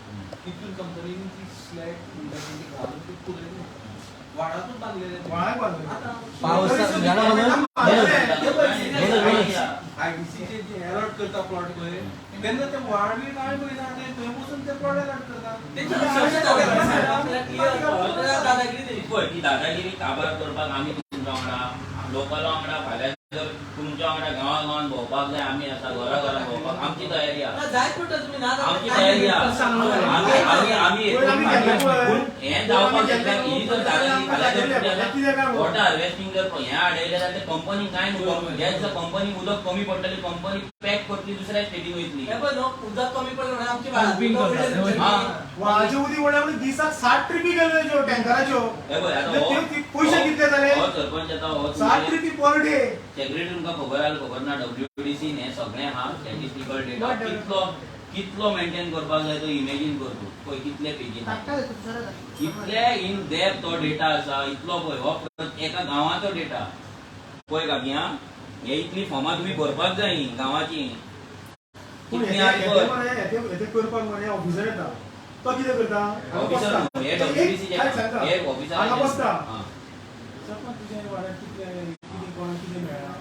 तितून कंपनीने ती स्लॅब म्हणटा ती घालून ती पुरयली. वाडातूच बांधलेले ते. व्हाळाक बांदलेले. आता पावस झाला म्हणून आयडीसीचे जे अलॉट करता प्लॉट पळय तेन्ना ते व्हाळ बी कांय पळयना ते थंय बसून ते प्लॉट अलॉट करता. पळय ती दादागिरी काबार करपाक आमी तुमच्या वांगडा लोकल वांगडा फाल्यां जर तुमच्या वांगडा गांवांत भोंवपाक जाय आमी आसा घरा भोंवपाक आमची तयारी आहा. जाय पडटा तुम्ही ना आमची तयारी आमी हें जावपाक शकता ही जर दादागिरी फाल्यां वॉटर हार्वेस्टिंग जर हें आडयलें जाल्यार ते कंपनी कांय न्हू. जे दिसा कंपनी उदक कमी पडटली कंपनी पॅक करतली दुसऱ्या स्टेटीन वयतली. उदक कमी पडलं म्हणून आमची व्हाळाचे उदी वड्या दिसाक 60 ट्रिपी गेल्यो ज्यो टँकराच्यो. हे पळय आतां पयशे कितले जाले? हो सरपंच येता हो 60 ट्रिपी पर डे. सेक्रेटरी तुमकां खबर आहा खबर ना WDC हें सगळें आहा स्टॅटिस्टिकल हिस्टॉरिकल डेटा कितलो मेंटेन करपाक जाय तो इमॅजिन कर तूं पळय कितले पेजी कितले इन डेप्थ तो डेटा आसा इतलो पळय हो एका गांवाचो डेटा पळय काकी हा हे इतली फॉर्मां तुम्ही भरपाक जाय गांवाची पूण कितली आहा पळय हेते करपाक मरे ऑफिसर येता तो कितें करता ऑफिसर हे WDC चे हे ऑफिसर हांगा बसता हां सरपंच तुझे वाड्यार कितें कोणाक कितें मेळ्ळा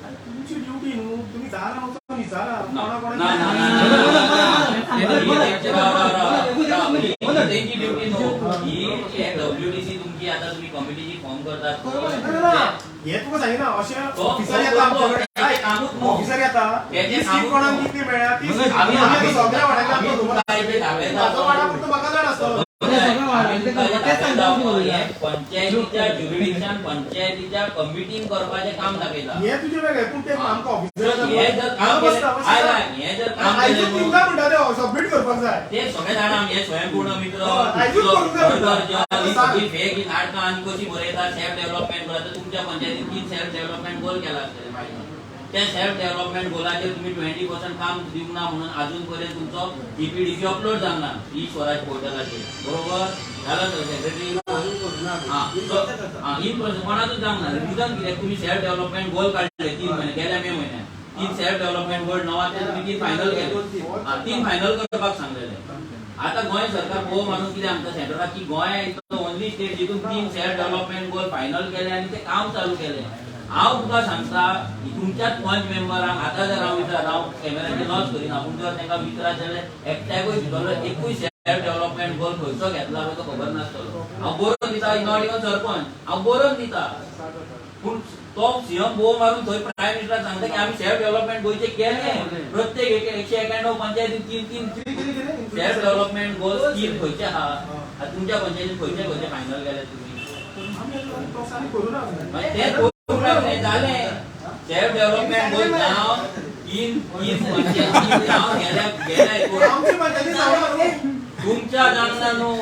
आनी तुमची ड्युटी न्हू तुमी जाणा वचून विचारा त्यांची ड्युटी न्हू ही WDC तुमची आता तुम्ही कमिटीची फॉर्म करतात हे तुका सांगिना अशें तो ऑफिसर येता त्याचे कामूच न्हू. ऑफिसर येता त्याचे ती कामूच कोणाक न्हू. कितली मेळ्ळा ती आम्ही आमी सगळ्या वाड्याक आम्ही तुमकां इथे दाखयता. ताजो वाडा पुरतो म्हाका जाण आसतलो पंचायतीच्या ज्युरिडिक्शन पंचायतीच्या कमिटींग करपाचें काम दाखयता हे तुजें वेगळें पूण ते आमकां ऑफिसर हे जर काम केलें हे जर काम आयजूच केलें तुमकां म्हणटा ते सबमीट करपाक जाय ते सगळे जाणा आमी हे स्वयंपूर्ण मित्र आयजूच करूंक जाय ही सगळी फेक ही नाटकां आनी कशी बरयता सेल्फ डेव्हलपमेंट करता तुमच्या पंचायतीन 3 सेल्फ डेव्हलपमेंट गोल केला आसतले माहिती त्या सेल्फ डेव्हलपमेंट गोलाचेर तुम्ही 20% काम दिवंक ना म्हणून अजून पर्यंत तुमचो EPDC अपलोड जावना ई स्वराज पोर्टलाचेर बरोबर झालं तर सेक्रेटरी कोणाचूच जावंक ना रिजन कित्याक तुम्ही सेल्फ डेव्हलपमेंट गोल काढले 3 महिने गेल्या मे महिन्यात 3 सेल्फ डेव्हलपमेंट गोल 9 तुम्ही 3 फायनल केले 3 फायनल करपाक सांगलेले आता गोय सरकार पळोव मानून कितें आमच्या सेंटराक की Goa is the only state जितून 3 सेल्फ डेव्हलपमेंट गोल फायनल केले आणि ते काम चालू केले हांव तुका सांगता तुमच्याच पंच मेंबरांक आतां जर हांव विचार हांव कॅमेराचेर लॉन्च करिना पूण जर तांकां विचारत जाल्यार एकट्याकूय भितरलो एकूय सेल्फ डेव्हलपमेंट गोल खंयचो घेतला पळय तो खबर नासतलो हांव बरोवन दिता नॉट इवन सरपंच हांव बरोवन दिता पूण तो सीएम भोव मारून थंय प्रायम मिनिस्टराक सांगता की आमी सेल्फ डेव्हलपमेंट गोंयचे केले प्रत्येक 191 पंचायतीन 3 सेल्फ डेव्हलपमेंट गोल स्कीम खंयचे आहा तुमच्या पंचायतीन खंयचे फायनल केले तुम्ही ते झाले सेल्फ डेव्हलपमेंट गोल जावन 3 पंचायती जावन गेल्या तुमच्या जाणना न्हू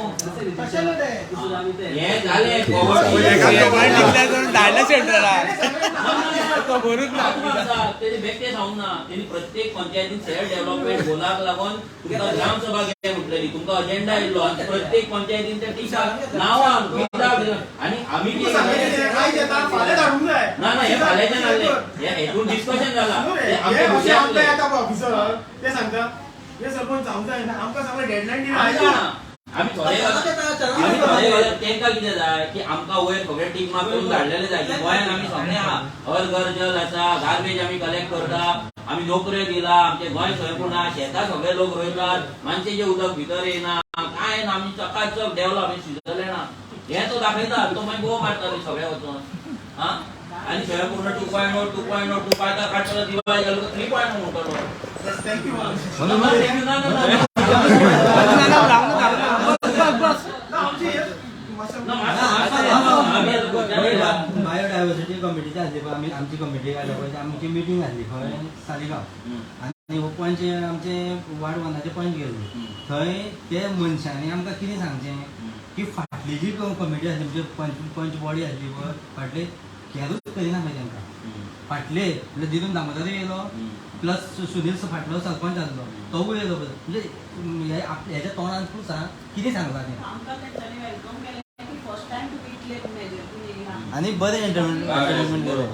हे झाले प्रत्येक पंचायतीन सेल्फ डेव्हलपमेंट गोलाक लागून तुमकां ग्रामसभा घे म्हटलेली तुमकां अजेंडा येयल्लो आनी प्रत्येक पंचायतीन त्या टिचाक नांवां आनी आमी ना हे फाल्याच्यान जाल्ले हेतून डिस्कशन जाला ऑफिसर ते सांगता हे सरपंच जावंक जाय ना आमकां सगळें डेडलायन दिला आमी थोडे तांकां कितें जाय की आमकां वयर सगळे टीम मार्क करून धाडलेले जाय की गोंयांत आमी सगळे आहा हर घर जल आसा गार्बेज आमी कलेक्ट करता आमी नोकऱ्यो दिला आमचे गोंय स्वयंपूर्ण आहा शेतां सगळे लोक रोयतात मानशेचें उदक भितर येना कांय ना आमी चकाचक डेव्हलप स्विट्झर्लंडात हे तो दाखयता तो मागीर गोवा मारताले सगळे वचून हा आणि स्वयंपूर्ण 2.0 काडटलो दिवाळी जालो 3.0 म्हणटलो थँक्यू बायोडायवर्सिटी कमिटीची आसली पळय आमी आमची कमिटी काडल्या पळय आमची मिटींग आसली खंय सालिगांव आनी हो पंच आमचे वार्ड 1चे पंच गेल्ले थंय ते मनशांनी आमकां कितें सांगचें की फाटली जी कमिटी आसली म्हणजे पंच बॉडी आसली पळय फाटले केरूच करिना खंय तांकां फाटले म्हणजे दिनून दामोदर येयलो प्लस सुनील फाटलो सरपंच आसलो तोवूय येयलो म्हणजे हेच्या तोंडान तूं सांग कितें सांगता तें आनी बरें एंटरटेनमेंट केलें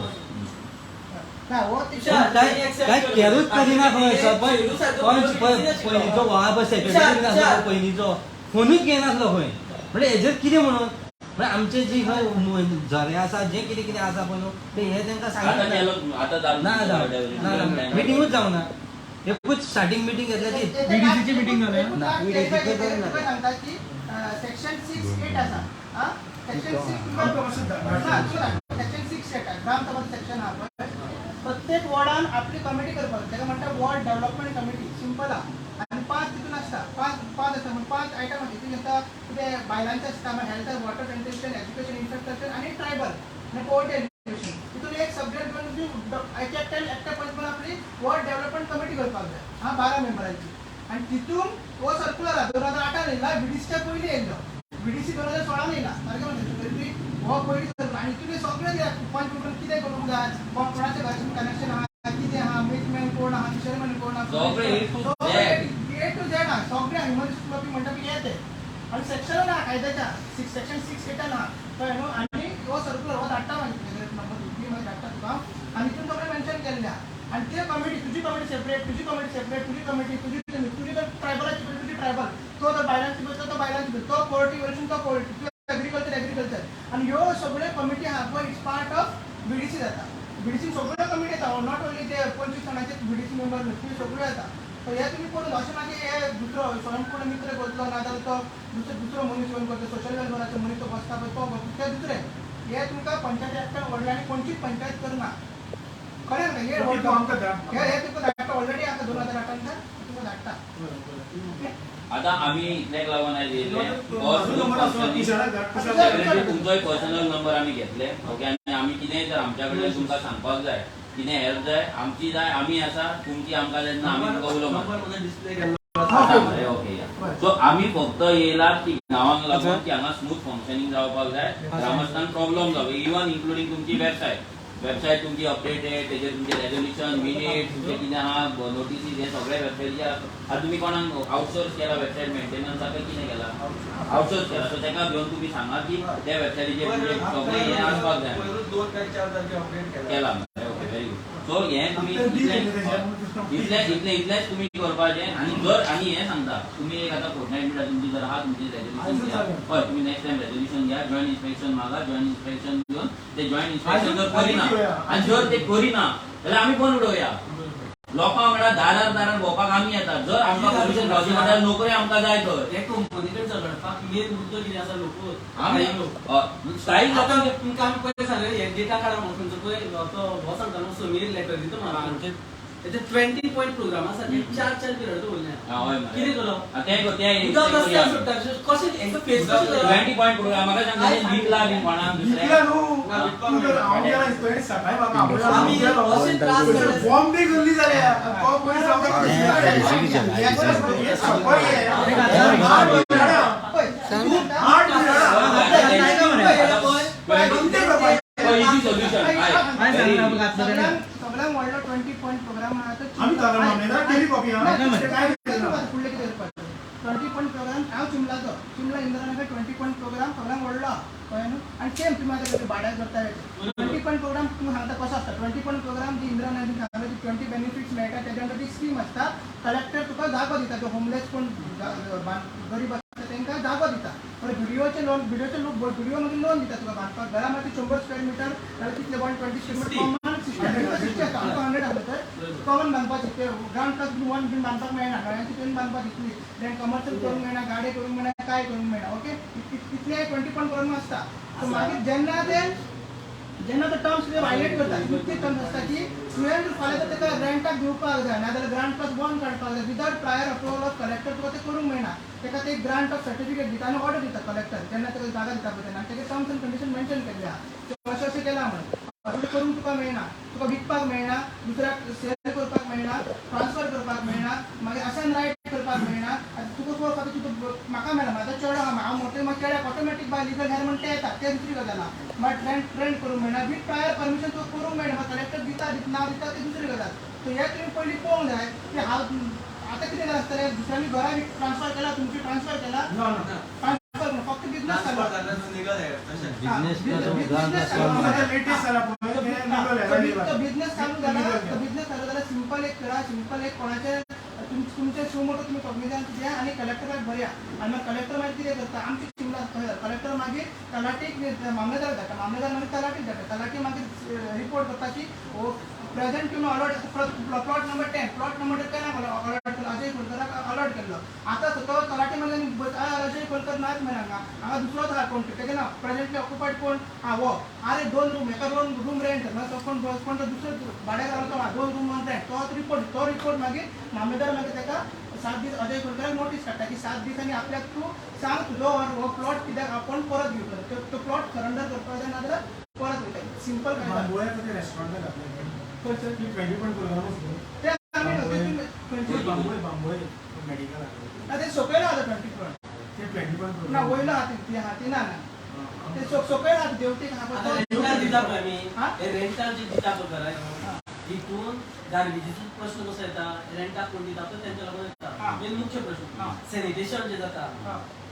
काय केरूच करिना खंय सरपंच पयलींचो व्हाळा सेक्रेटरी आसलो पयलींचो फोनूच घेयनासलो खंय म्हणजे हेजेर कितें म्हणून म्हणजे आमचे जी खंय झरे आसा जे कितें आसा पळय न्हू ते हे तांकां सांगना मिटींगूच जावना एकूच स्टार्टींग मिटींग घेतल्या ती बीडीसीची मिटींग जाल्या सांगता की सेक्शन 6-8 आसा हा सेक्शन 6 ग्रामसभा सेक्शन हा प्रत्येक वॉर्डान आपली कमिटी करपाक ताका म्हणटा वॉर्ड डेव्हलपमेंट कमिटी सिंपल आहा आनी 5 तितून आसता 5 आसता म्हणजे 5 आयटम आसता तितून आसता कितें बायलांचें आसता health water sanitation education infrastructure आनी ट्रायबल आनी पोवर्टी एज्युकेशन तितून एक सब्जेक्ट घेवन एकट्या पंच आपली वॉर्ड डेव्हलपमेंट कमिटी करपाक जाय हा 12 मेंबरांची आणि तितून हो सर्क्युलर 2008 येयला बीडीसीच्या पयलीं येयलो बीडीसी 2016 येयला सारकें म्हणटा हो पयलीं सर्क्युलर आनी तितून सगळें पंच कितें करूंक जाय कोणाचें घरचें कनेक्शन आहा कितें आहा मिल्कमॅन कोण आहा फिशरमॅन कोण सगळे A to Z. A to Z हा सगळे इमर्जन्सी म्हणटा की येते आणि सेक्शन ना कायद्याच्या सेक्शन 6 8 ना कळ्ळें न्हू आणि हो सर्क्युलर हो धाडटा मागीर नंबर 2 मध्ये धाडटा तुका आणि तितून सगळे मेन्शन केल्ल्या आणि ते कमिटी तुझी कमिटी सेपरेट तुझी कमिटी तुझी तर ट्रायबलाची तुझी ट्रायबल तो बायलांची बिल तो बायलांची बिल तो पोल्ट्री वर्षन तो पोल्ट्री एग्रीकल्चर आणि ह्यो सगळे कमिटी हा पळय इट्स पार्ट ऑफ BDC जाता BDC सगळे कमिटी येता नॉट ओन्ली ते 25 जणांचे BDC मेंबर ते सगळे येता तर हे तुम्ही पळोवन अशें मागीर हे दुसरो स्वयंपूर्ण मित्र करतलो नाजाल्यार तो दुसरो मनीस येवन करता सोशल वेलफेअराचो मनीस तो बसता पळय तो ते दुसरे हे तुमकां पंचायती एक्टान व्हडल्यानी कोणचीच पंचायत करना कळ्ळें ना हे तुका धाडटा ऑलरेडी आता 2008 तुका धाडटा आता आम्ही इतल्याक लागून तुमचोय पर्सनल नंबर आम्ही घेतले ओके आणि आम्ही कितेंय जर आमच्या कडेन तुमकां सांगपाक जाय कितें हेल्प जाय आमची जाय आमी आसा तुमची आमकां जेन्ना आमी तुका उलोवंक डिस्प्ले केल्लो ओके सो आम्ही फक्त येयलात की गांवांक लागून की हांगा स्मूथ फंक्शनिंग जावपाक जाय ग्रामस्थान प्रॉब्लेम जावं इवन इन्क्लुडींग तुमची वेबसायट तुमची अपडेटेड तेजेर तुमचे रेजोल्युशन मिनिट तुमचे कितें आहा नोटिसीस हे सगळे वेबसायटीचेर आतां तुमी कोणाक आउटसोर्स केला वेबसायट मेंटेनन्साक कितें केला आउटसोर्स केला सो तेका घेवन तुमी सांगा की त्या वेबसायटीचेर तुमचे सगळे हे आसपाक जाय 2 काय 4 तारखे अपडेट केला ओके व्हेरी गुड सो हे तुमी इतलेच तुमी करपाचें आणि हे सांगता तुमी एक आतां फोर्टनायट मिटर तुमची जर आहा तुमची रेजोल्युशन घ्या हय तुमी नेक्स्ट टाइम रेजोल्युशन घ्या जॉयंट इन्स्पेक्शन मागा जॉयंट इन्स्पेक्शन घेवन ते जॉयंट इन्स्पेक्शन जर करिना आणि जर ते करिना जाल्यार आमी पण उडोवया लोकां वांगडा दारार भोंवपाक आमी येतात जर आमकां परमिशन गावची म्हटल्यार नोकरी आमकां जाय तर हे कंपनीकडे झगडपाक मेन मुद्दो कितें आसा लोक आमी स्थायीक लोकांक तुमकां आमी पयलीं सांगलें हे डेटा काडा म्हणून तुमचो पळय तो हो सांगता न्हू समीर लेटर दिता म्हाका तेचे 20 पॉइंट प्रोग्राम आसा ते 4 पिरियड दवरल्या कितें केलो कशें हेंका फेस कशें 20 पॉइंट प्रोग्राम म्हाका सांगता विकला बी कोणाक दुसऱ्या आमी अशें त्रास केले बॉम्बे गल्ली जाल्या सगळ्यांक व्हडलो 20 पॉइंट प्रोग्राम आम्ही चालू मागणार केली कॉपी फुडले कितें करपाचें 20 पॉइंट प्रोग्राम हांव चिमला इंद्रानगर 20 पॉइंट प्रोग्राम सगळ्यांक व्हडलो कळ्ळें न्हू आनी सेम तुमी आतां भाड्याक करता 20 पॉइंट प्रोग्राम तुमी सांगता कसो आसता 20 पॉइंट प्रोग्राम जी इंद्रानगर सांगता ती 20 बेनिफिट्स मेळटा तेच्या अंडर ती स्कीम आसता कलेक्टर तुका जागो दिता जो होमलेस कोण गरीब आसता तांकां जागो दिता व्हिडिओचे लोन व्हिडिओ मागीर लोन दिता तुका बांदपाक घरा मागीर 100 स्क्वेअर मिटर जाल्यार कितले 120 स्क्वेअर मिटर कॉमन सिस्टम आमकां 100 आसता तर कॉमन बांदपाचें ते ग्राउंड प्लस 1 बीन बांदपाक मेळना गाड्यांची तुवें बांदपाक दितली देन कमर्शियल करूंक मेळना गाडे करूंक मेळना काय करूंक मेळना ओके इतले 20 पॉइंट प्रोग्राम आसता सो मागीर जेन्ना ते टर्म्स कितें वायलेट करता इतले टर्म्स आसता की तुवें फाल्यां तर तेका ग्रांटाक दिवपाक जाय नाजाल्यार ग्रांट प्लस 1 काडपाक जाय without prior approval of collector तुका ते करूंक मेळना तेका ते ग्रांट ऑफ सर्टिफिकेट दिता आनी ऑर्डर दिता कलेक्टर जेन्ना तेका जागा दिता पळय तेन्ना तेगे टर्म्स एंड कंडिशन मेन्शन केल्ले आहा अशें अशें केलां म्हणून अशें करूंक तुका मेळना तुका विकपाक मेळना दुसऱ्याक सेल करपाक मेळना ट्रान्सफर करपाक मेळना मागीर असान रायट करपाक मेळना आतां तुका पळोवपाक आतां तुका म्हाका मेळना म्हाजो चेडो आहा हांव मोठे म्हाका चेड्याक ऑटोमॅटीक बाय लिगल हेर म्हणून ते येतात ते दुसरी गजाल आहा मागीर ट्रेंड करूंक मेळना विथ प्रायर परमिशन तुका करूंक मेळना कलेक्टर दिता नांव दिता ती दुसरी गजाल सो हे तुवें पयलीं पळोवंक जाय की हांव आतां कितें जालें आसतलें दुसऱ्यांनी घरा ट्रान्सफर केला तुमची ट्रान्सफर केला ट्रान्सफर फक्त बिजनेस चालू बिजनेस चालू जाला सिंपल एक करा सिंपल एक कोणाचे तुमचे शो मोटो तुम्ही कॉग्निझन्स घ्या आणि कलेक्टराक भरया आणि मग कलेक्टर मागीर कितें करता आमची शिमला कलेक्टर मागीर तलाटीक मामलेदार धाडटा मामलेदार मागीर तलाटीक धाडटा तलाटी मागीर रिपोर्ट करता की प्रेझेंट तुम्ही allot plot number 10 plot number 10 केन्ना अलॉट केलो अजय कोलकराक अलॉट केल्लो आतां तो तलाटी मागीर अजय कोलकर नाच मेळना हांगा दुसरोच आहा कोण तेजें नांव प्रेझेंटली ऑक्युपायड कोण वो अरे 2 रूम एका रूम रेंट तो कोण तो दुसरो भाड्याक रावलो 2 रूम रेंट तो रिपोर्ट मागीर मामलेदार मागीर तेका 7 दीस अजय कोलकराक नोटीस काडटा की 7 दिसांनी आपल्याक तूं सांग तुजो हो प्लॉट कित्याक आपण परत घेवचो तो प्लॉट सरेंडर करपाक जाय नाजाल्यार परत वयता सिंपल काय ते सकयल आहा 20 पॉइंट ना वयलो आहा ती ना ते सकयल आहा देवतीक आहा रेंटाल दिता पळय आमी हे रेंटाल जी दिता पळय घरा हितून गार्बेजीचो प्रश्न कसो येता रेंटाक कोण दिता तो तेंच्या लागून येता मेन मुख्य प्रश्न सॅनिटेशन जे जाता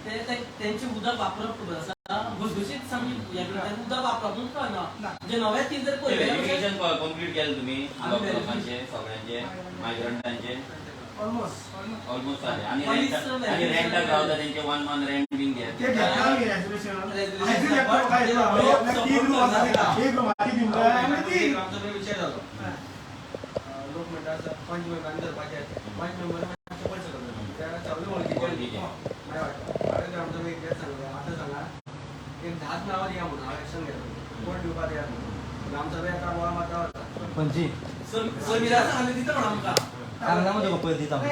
ते तेंचे उदक वापरप खबर आसा घुसघुशीत सामकी हे करता उदक वापरपूच कळना जे नवे ती जर पळयलें व्हेरिफिकेशन कंप्लीट केलं तुम्ही लोकांचे सगळ्यांचे मायग्रंटांचे ऑलमोस्ट झाले आणि रेंटाक रावता त्यांचे 1 मंथ रेंट बीन ते घ्या घेतला आम्ही resolution. Actually एकटं काय झालं, आपल्याला 3 room असतात. एक रूमाची भिंत आहे आणि ती आमचा विषय झालो लोक म्हणतात 5 मेंबरांनी धरपाचे आहेत 5 मेंबर पैसे करतात त्या सगळे ओळखीचे नाही वाटतं आता आमचं एक तेच सांगलं आता सांगा एक 10 नावावर या म्हणून ॲक्शन घेतो कोण दिवपात या म्हणून आमचा वेळ आता गोळा मारता होता पंची समिराचा आम्ही दिता पण आमकां सांगण्यामध्ये पळय दिता आम्ही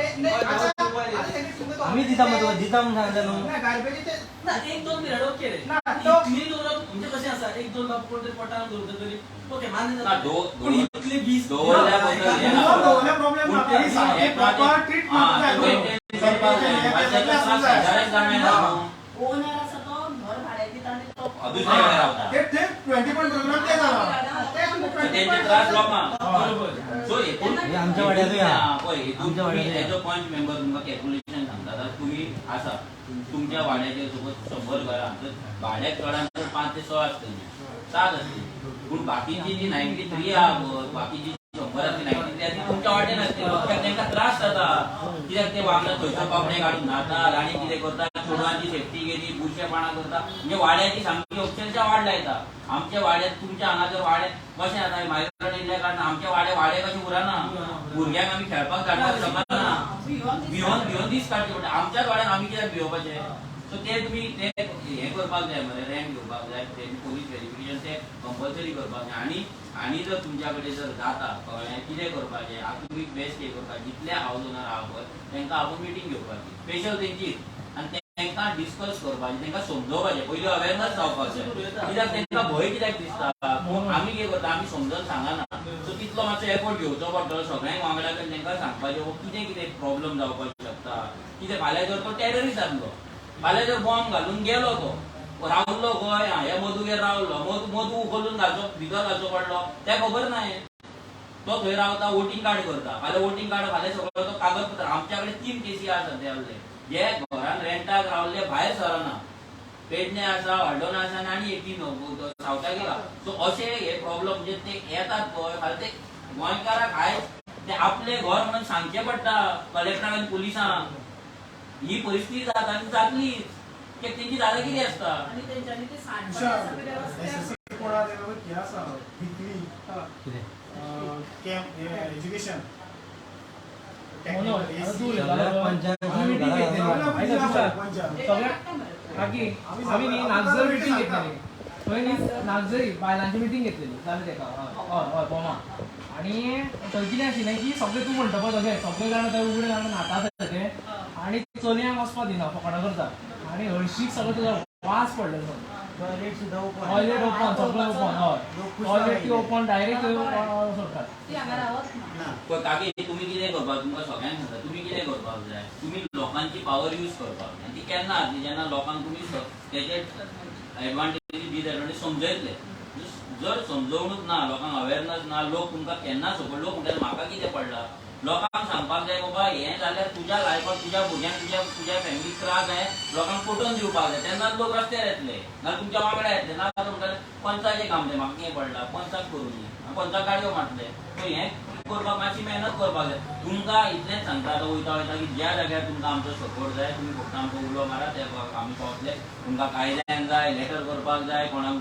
आम्ही दिता मग दिता म्हणून सांगता न्हू गार्बेजीचे ना एक दोन मिनिट ओके रे ना, तो- इतली दौरप म्हणजे कशें आसा एक दोन बाब कोण तरी पोटान दवरता तरी ओके मान्य ना, जाता पूण इतली बीस दवरल्या बद्दल हे ना. प्रॉब्लेम ना तरी सारखे proper treat करतात. ओनर आसा तो घर भाड्याक दिता आनी तो दुसऱ्याकडे रावता ते 20 पण program ते झाला. त्यांचे त्रास लोकांक बरोबर सो एकूण हे आमच्या वाड्यातूय हा. पळय एकूण आमच्या तुम्ही वाड्यातूय. एज अ पॉइंट मेंबर तुमकां कॅल्क्युलेशन सांगता तर तुम्ही आसा तुमच्या वाड्याचे सपोज 100 घरां तर भाड्याक चडान चड 5 ते 6 आसतली 7 आसतली पूण बाकीची जी 93 आहा बाकीची 100 93 ती तुमच्या वाटेन आसतली कित्याक तांकां त्रास जाता कित्याक ते वांगडा थंयसर कपडे काडून न्हातात आनी कितें करता चेडवांची सेफ्टी गेली बुरशेपणा करता म्हणजे वाड्याची सामकी अक्षरशः वाड लायता आमच्या वाड्यात तुमच्या हांगा जर वाड्यात कशें जाता मायग्रंट येयल्या कारणान आमच्या वाडे कशें उरना भुरग्यांक आमी खेळपाक धाडपाक शकना भिवून दीस काडचे पडटा आमच्याच वाड्यान आमी कित्याक भिवपाचें सो ते तुमी ते हे करपाक जाय मरे रेंट घेवपाक जाय ते पोलीस व्हेरिफिकेशन ते कंपल्सरी करपाक जाय आनी जर तुमच्या कडेन जर जाता कळ्ळें कितें करपाचें आतां तुमी बेस्ट हे करपाक जितले हावज ओनर आहा पळय तांकां आपूण मिटींग घेवपाची स्पेशल तेंचीच आनी तांकां डिस्कस करपाचें तांकां समजोवपाचें पयलीं अवेरनस जावपाक जाय कित्याक तांकां भंय कित्याक दिसता आमी कितें करता आमी समजोवन सांगना सो तितलो मातसो एफर्ट घेवचो पडटलो सगळ्यांक वांगडा करून तांकां सांगपाचें कितें कितें प्रॉब्लम जावपाक शकता कितें फाल्यां जर तो टेररिस्ट जातलो फाल्यां जर बॉम्ब घालून गेलो तो रावलो गोंय हे मधुगेर रावलो मधू उखलून घालचो भितर घालचो पडलो तें खबर नाय तो थंय रावता वोटिंग कार्ड करता फाल्यां वोटिंग कार्ड फाल्यां सगळो तो कागदपत्र आमच्या कडेन 3 केसी आसा सद्याले जे घरान रेंटाक रावले भायर सरना पेडणे आसा वाड्डोन आसा आनी एक सावथाक गेला सो अशे हे प्रॉब्लेम म्हणजे ते येतात पळय फाल्यां ते गोंयकाराक आयज ते आपले घर म्हणून सांगचें पडटा कलेक्टराक आनी पुलिसांक ही परिस्थिती जाता आनी जातलीच कित्याक तेंची जाता कितें आसता आनी तेंच्यांनी ते हुशार. सांडपाचें SSC कोणा तेका हे आसा weekly कितें camp education. सगळ्या पंचायत बाकी आम्ही न्ही नागझर मिटींग घेतलेली थंय न्ही नागझरी बायलांची मिटींग घेतलेली जालें तेका हय हय बोमा आनी थंय कितें आशिल्लें की सगळे तूं म्हणटा पळय तशें सगळे जाण थंय उगडे जाण न्हाता सगळे आनी चलयांक वचपाक दिना फकाणां करता आनी हळशीक सगळो तुजो वास पडलेलो टॉयलेट सुद्धा टॉयलेट ओपन सगळें ओपन हय टॉयलेट ती ओपन डायरेक्ट सोडटात ती हांगा रावत ना पण काकी तुम्ही कितें करपाक तुमकां सगळ्यांक सांगता तुमी कितें करपाक जाय तुमी लोकांची पावर यूज करपाक जाय ती केन्ना जातली जेन्ना लोकांक तुमी तेजे एडवांटेज डिसएडवांटेज समजयतले जर समजवणूक ना लोकांक अवेरनस ना लोक तुमकां केन्ना सपोर्ट लोक म्हणटात म्हाका कितें पडला लोकांक सांगपाक जाय बाबा हें जाल्यार तुज्या लायफाक तुज्या भुरग्यांक तुज्या फॅमिलीक त्रास जाय लोकांक पटोवन दिवपाक जाय तेन्नाच लोक रस्त्यार येतले ना तुमच्या वांगडा येतले ना म्हणटाले पंचाचें काम तें म्हाका कितें पडला पंचाक करून पंचाक गाडयो मारतले सो हें करपाक मातशी मेहनत करपाक जाय तुमकां इतलेंच सांगता आतां वयता की ज्या जाग्यार तुमकां आमचो सपोर्ट जाय तुमी फक्त आमकां उलो मारा ते आमी पावतले तुमकां कायद्यान जाय लेटर करपाक जाय कोणाक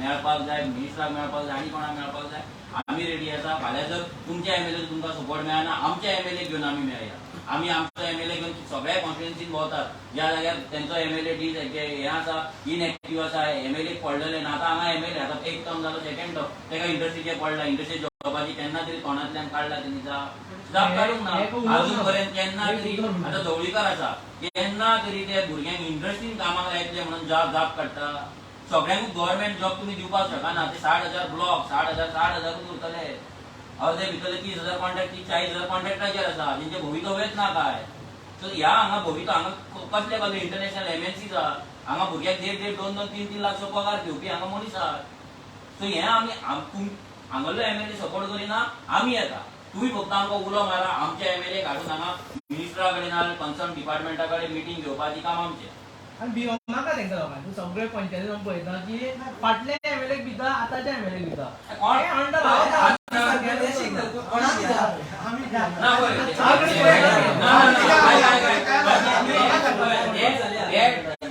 मेळपाक जाय मिनिस्टराक मेळपाक जाय आनी कोणाक मेळपाक जाय आमी रेडी आसा फाल्यां जर तुमच्या एमएलए तुमकां सपोर्ट मेळना आमच्या एमएलए घेवन आमी मेळया आमी आमचो एमएलए घेवन सगळ्या कॉन्स्टिट्युएन्सीन भोंवतात ज्या जाग्यार तेंचो एमएलए हे आसा इनएक्टिव्ह आसा एमएलए पडलेले ना आतां हांगा एमएलए आतां एक टर्म जालो सेकंड टर्म तेका इंडस्ट्रीचे पडला इंडस्ट्री जॉबाची केन्ना तरी तोंडांतल्यान काडला तेणी जाप काडूंक ना अजून पर्यंत केन्ना तरी आतां धवळीकर आसा केन्ना तरी ते भुरग्यांक इंडस्ट्रीन कामाक लायतले म्हणून जाप काडटा सगळ्यांक गव्हर्नमेंट जॉब तुम्ही दिवपाक शकना ते 60,000 ब्लॉक 60,000 उरतले अर्धे भितरले 30,000 कॉन्ट्रॅक्ट 40,000 कॉन्ट्रॅक्टाचेर आसा जेंचे भवितव्यच ना काय सो ह्या हांगा भवितव्य हांगा कसले कसले इंटरनॅशनल एमएनसीज आहा हांगा भुरग्याक 1.5 2 3 लाख पगार घेवपी हांगा मनीस आहात सो हें आमी हांगलो एमएलए सपोर्ट करिना आमी येता तुम्ही फक्त आमकां उलो मारा, आमचे MLA काडून हांगा मिनिस्टरा कडेन नाल्यार कन्सर्न डिपार्टमेंटा कडेन मिटींग घेवपाची काम आमचें. आणि भिवूंक नाका तेंका लोकांक. तूं सगळे पंचायती जावन पळयता की फाटले MLA क भिता, आतांच्या MLA क भिता. कोण? हे अंडर ना पळय.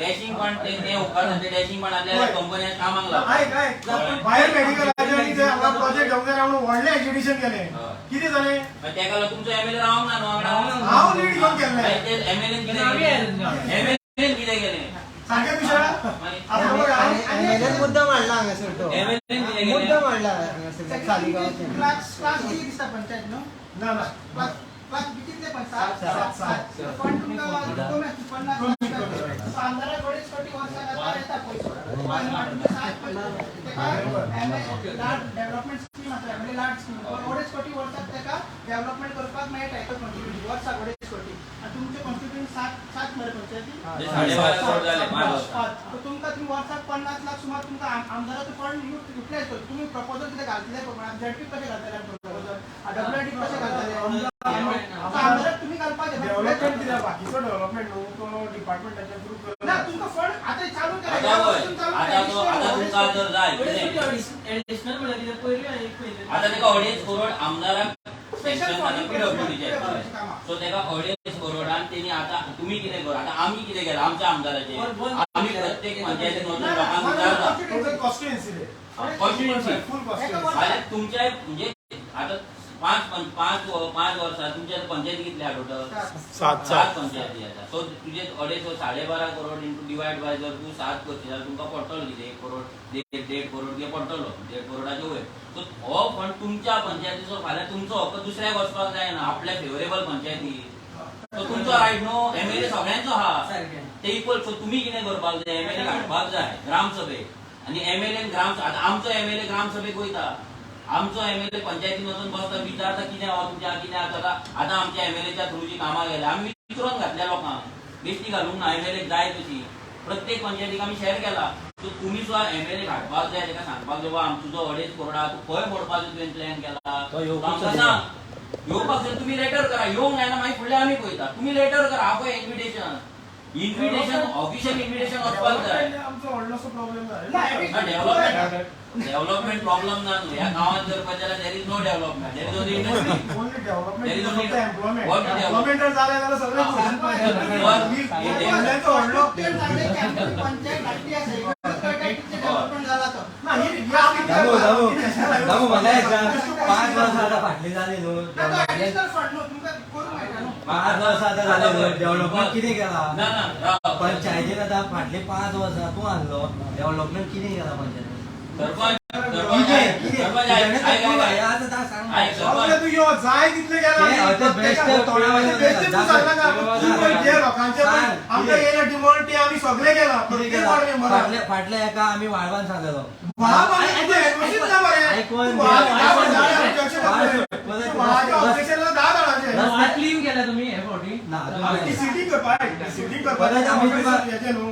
डॅशिंग पण ते उपकरणाचे डॅशिंग पण आपल्याला कंपन्यात कामाक लावतात. बाहेर मेडिकल आणि जे हांगा प्रोजेक्ट घेवंक रावन व्हडलें एज्युकेशन केलें. कितें जालें? तेका लागून तुमचो MLA रावंक ना न्हू वांगडा. हांव लीड घेवन केल्लें. MLA कितें केलें? सारकें तुझ्या आतां बघ MLA मुद्दाम हाडला हांगासर तो. MLA कितें केलें? मुद्दाम हाडला हांगासर सालिगांवच्यान. क्लास बी दिसता पंचायत न्हू. ना ना क्लास बी कितले पण सात. पण तुमकां कमी आसता, 50 आमदारा कडेच कोटी वर्सां जाता येता पयसो. पण तुमकां 7 पयसो तेका डेव्हलपमेंट स्कीम आसा, म्हणजे लार्ज स्कीम. अडेच कोटी वर्साक तेका डेव्हलपमेंट करपाक मेळटा एका कॉन्स्टिट्युएंसी वर्साक अडेच कोटी. आनी तुमचे कॉन्स्टिट्युएंसी 7 मरे पंचायती. 12.5 करोड जाले 5 वर्सां. तुमकां तुम्ही वर्साक 50 लाख सुमार तुमकां आमदाराचो फंड युटिलायज करता. तुम्ही प्रपोजल कितें घालतले पळय, ZP कशें घालतले प्रपोजल, WID कशें घालतले, आमदाराक तुम्ही घालपाचें. डेव्हलपमेंट कितें बाकीचो डेव्हलपमेंट न्हू तो डिपार्टमेंटाच्या थ्रू ना तुमकां फंड आतां चालू केला. आता तुमकां जर जाय कितें ऍडिशनल म्हणल्यार कितें पयलीं हांवें एक पयलें. आता तेका 2.5 करोड आमदाराक सेक्शन PWDचे सो तेका 2.5 करोडान तेणी आता तुम्ही कितें कर, आता आमी कितें केलां आमच्या आमदाराचे, आमी प्रत्येक पंचायतीन वचून लोकांक विचारता कॉन्स्टिट्युएन्सी कॉन्स्टिट्युएन्सी फुल कॉन्स्टिट्युएन्सी. जाल्यार तुमच्या म्हणजे आता 5 वर्सां तुमच्या पंचायती कितले आहा टोटल? 7 पंचायती आसा. सो तुजे 2.5 12.5 करोड इंटू डिवायड बाय जर तूं 7 करशीत जाल्यार तुमकां पडटलो कितें 1 करोड 1.5 करोड कितें पडटलो, 1.5 करोडाचे वयर. सो हो फंड तुमच्या पंचायतीचो फाल्यां तुमचो हक्क दुसऱ्याक वचपाक जायना, आपल्या फेवरेबल पंचायती. सो तुमचो रायट न्हू, MLA सगळ्यांचो आहा ते इक्वल. सो तुमी कितें करपाक जाय, MLA हाडपाक जाय ग्रामसभेक. आनी MLA आता आमचो MLA ग्रामसभेक वयता, आमचो MLA पंचायतीन वचून बसता, विचारता कितें हो तुमच्या कितें जाता. आतां आमच्या MLAच्या थ्रूची कामां गेल्या, आमी विचारून घातल्या लोकांक, बेश्टी घालूंक ना. MLA जाय तशी प्रत्येक पंचायतीक आमी शेअर केला. सो तुमी सुद्दां MLA हाडपाक जाय, तेका सांगपाक जाय बाबा तुजो 2.5 करोडा तूं खंय मोडपाचो तुवें प्लॅन केला, आमकां सांग. येवपाक जाय तुम्ही लेटर करा, येवंक जायना मागीर फुडलें आमी पळयता. तुम्ही लेटर करा, हांव पळय इन्व्हिटेशन ऑफिशियल इन्व्हिटेशन वचपाक जाय. आमचो व्हडलोसो प्रॉब्लेम जाय. डेव्हलपमेंट प्रॉब्लेम ना न्हू. ह्या गांवांत जर पळयत जाल्यार there is no development, there is only industry. Only development There is फक्त only- employment. What is development जर जालें जाल्यार सगळें भुरग्यांक व्हडलो पंचायत धाकटी आसा, कितले डेव्हलपमेंट जाला तो. ना ही दामू मला एक सांग, 5 वर्सां आतां फाटली जाली न्हू ऍडिशनल फंड न्हू तुमकां करूंक मेळटा न्हू. 5 वर्सां आतां जाले न्हू डेव्हलपमेंट कितें केला ना ना पंचायतीन आतां फाटली 5 वर्सां तूं आहलो डेव्हलपमेंट कितें केला पंचायतीन सरपंच कितें सरपंच आतां सांग बाबा तू यो जाय तितले गेला ते आता बेस्ट तोंडावयले बेस्ट तू सांगला का तू पळय जे लोकांचे पण सांग. आमकां येयला डिमांड ते आमी सगळे केला कितें प्रत्येक केला वार्ड मेंबराक. फाटल्या एका आमी वाळवान सांगलेलो ऑब्जेक्शनला 10 जाणांचे रस्ते क्लीन केला तुम्ही हे फावटी. ती सिटिंग करपाक परत आमी तुका हेजे न्हू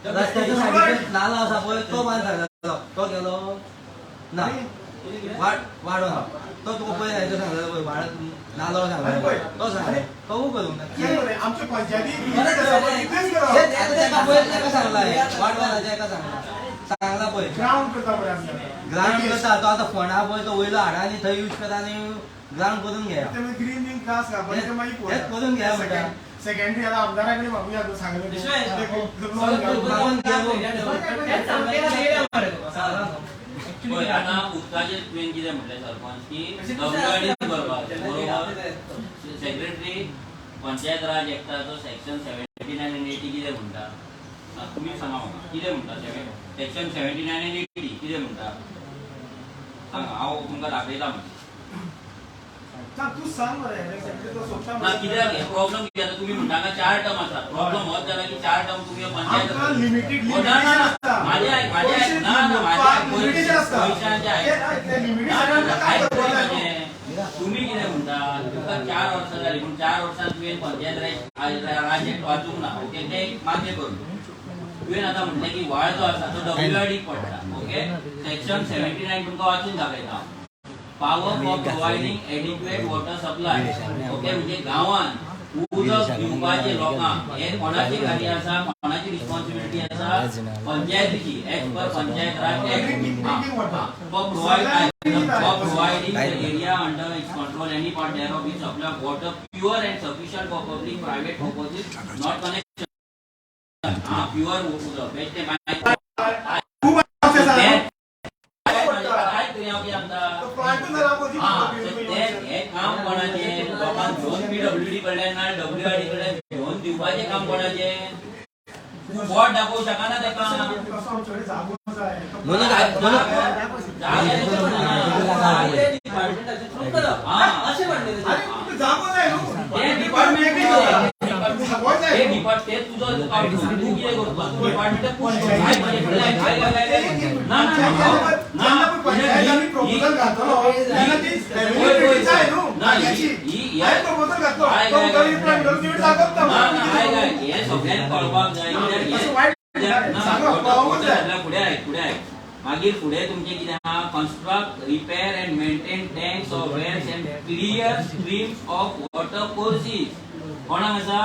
रस्त्याच्या सायडीक नालो आसा पळय तो बांद सांगलेलो तो गेलो ना वाडो ना तो तुका पळय हेजो सांगलेलो पळय वाड नालो सांगलेलो तो सांगले तो करूंक ना आमच्या पंचायती एका सांगला वाडवानाच्या एका सांगला पळय ग्राउंड करता पळय आमच्या ग्राउंड करता तो आतां फोंडा पळय तो वयलो हाडा आनी थंय यूज करा आनी ग्राउंड करून घ्या ग्रीन बीन क्लास घालपाचे मागीर हेच करून घ्या म्हणटा सेकंडरी आता आमदाराकडे मागूया तू सांगले पळय आतां उदकाचेर तुवें कितें म्हटलें सरपंच की WID करपाक बरोबर. सेक्रेटरी पंचायत राज एक्टाचो सेक्शन 79 आनी 80 कितें म्हणटा तुमी सांगा म्हाका कितें म्हणटा सेक्शन 79 आनी 80 कितें म्हणटा सांगा हांव तुमकां दाखयता म्हणजे तू सांग मरे ना कित्याक प्रॉब्लेम कितें जाता तुम्ही म्हणटा हांगा 4 टर्म आसा प्रॉब्लेम होच जाला की 4 टर्म तुम्ही पंचायत लिमिटेड माझे तुम्ही कितें म्हणटा तुका 4 वर्सां जाली पूण 4 वर्सां तुवें पंचायत राज एक्ट वाचूंक ना ओके ते मान्य करून तुवें आतां म्हणलें की वाळ जो आसा तो WID पडटा ओके सेक्शन 79 तुमकां वाचून दाखयता power for providing adequate water supply. Okay म्हणजे गावात उदक दिवपाचे लोकांक हे कोणाची गाडी आसा, कोणाची रिस्पॉन्सिबिलिटी आसा? पंचायतीची. As per panchayat Raj act for providing the area under its control any part thereof is supply of water pure and sufficient for public private purposes not connection. Pure उदक म्हणजे खूप आवश्यक आहे. हे काम कोणाचे? लोकांक घेऊन PWD कडल्यान ना WRD कडल्यान घेऊन दिवपाचे काम कोणाचे? तू बोर्ड दाखवू शकना तेका. कसं आमच्याकडे जागो जाय. डिपार्टमेंटाचे थ्रू करप. असे म्हणले अरे कुठे जागो जाय न्हू. ते डिपार्टमेंट जागो जाय. हे डिपार्टमेंट ते तुझं काम तू किती करतो? तू डिपार्टमेंट कोण काय ना पंचायतांनी प्रपोजल घातलो. त्याला ती रेव्हेन्यू आहे न्हू. याची आहे प्रपोजल घातलो. तो गरीब प्लॅन तुम्ही दाखवत ना. हे सगळ्यांना कळपाक जाय. असं वाईट सांगा पावूच जाय. पुढे आहे मागीर फुडें तुमचे कितें आहा? Construct repair and maintain tanks of wells and clear streams of water courses. कोणाक आसा?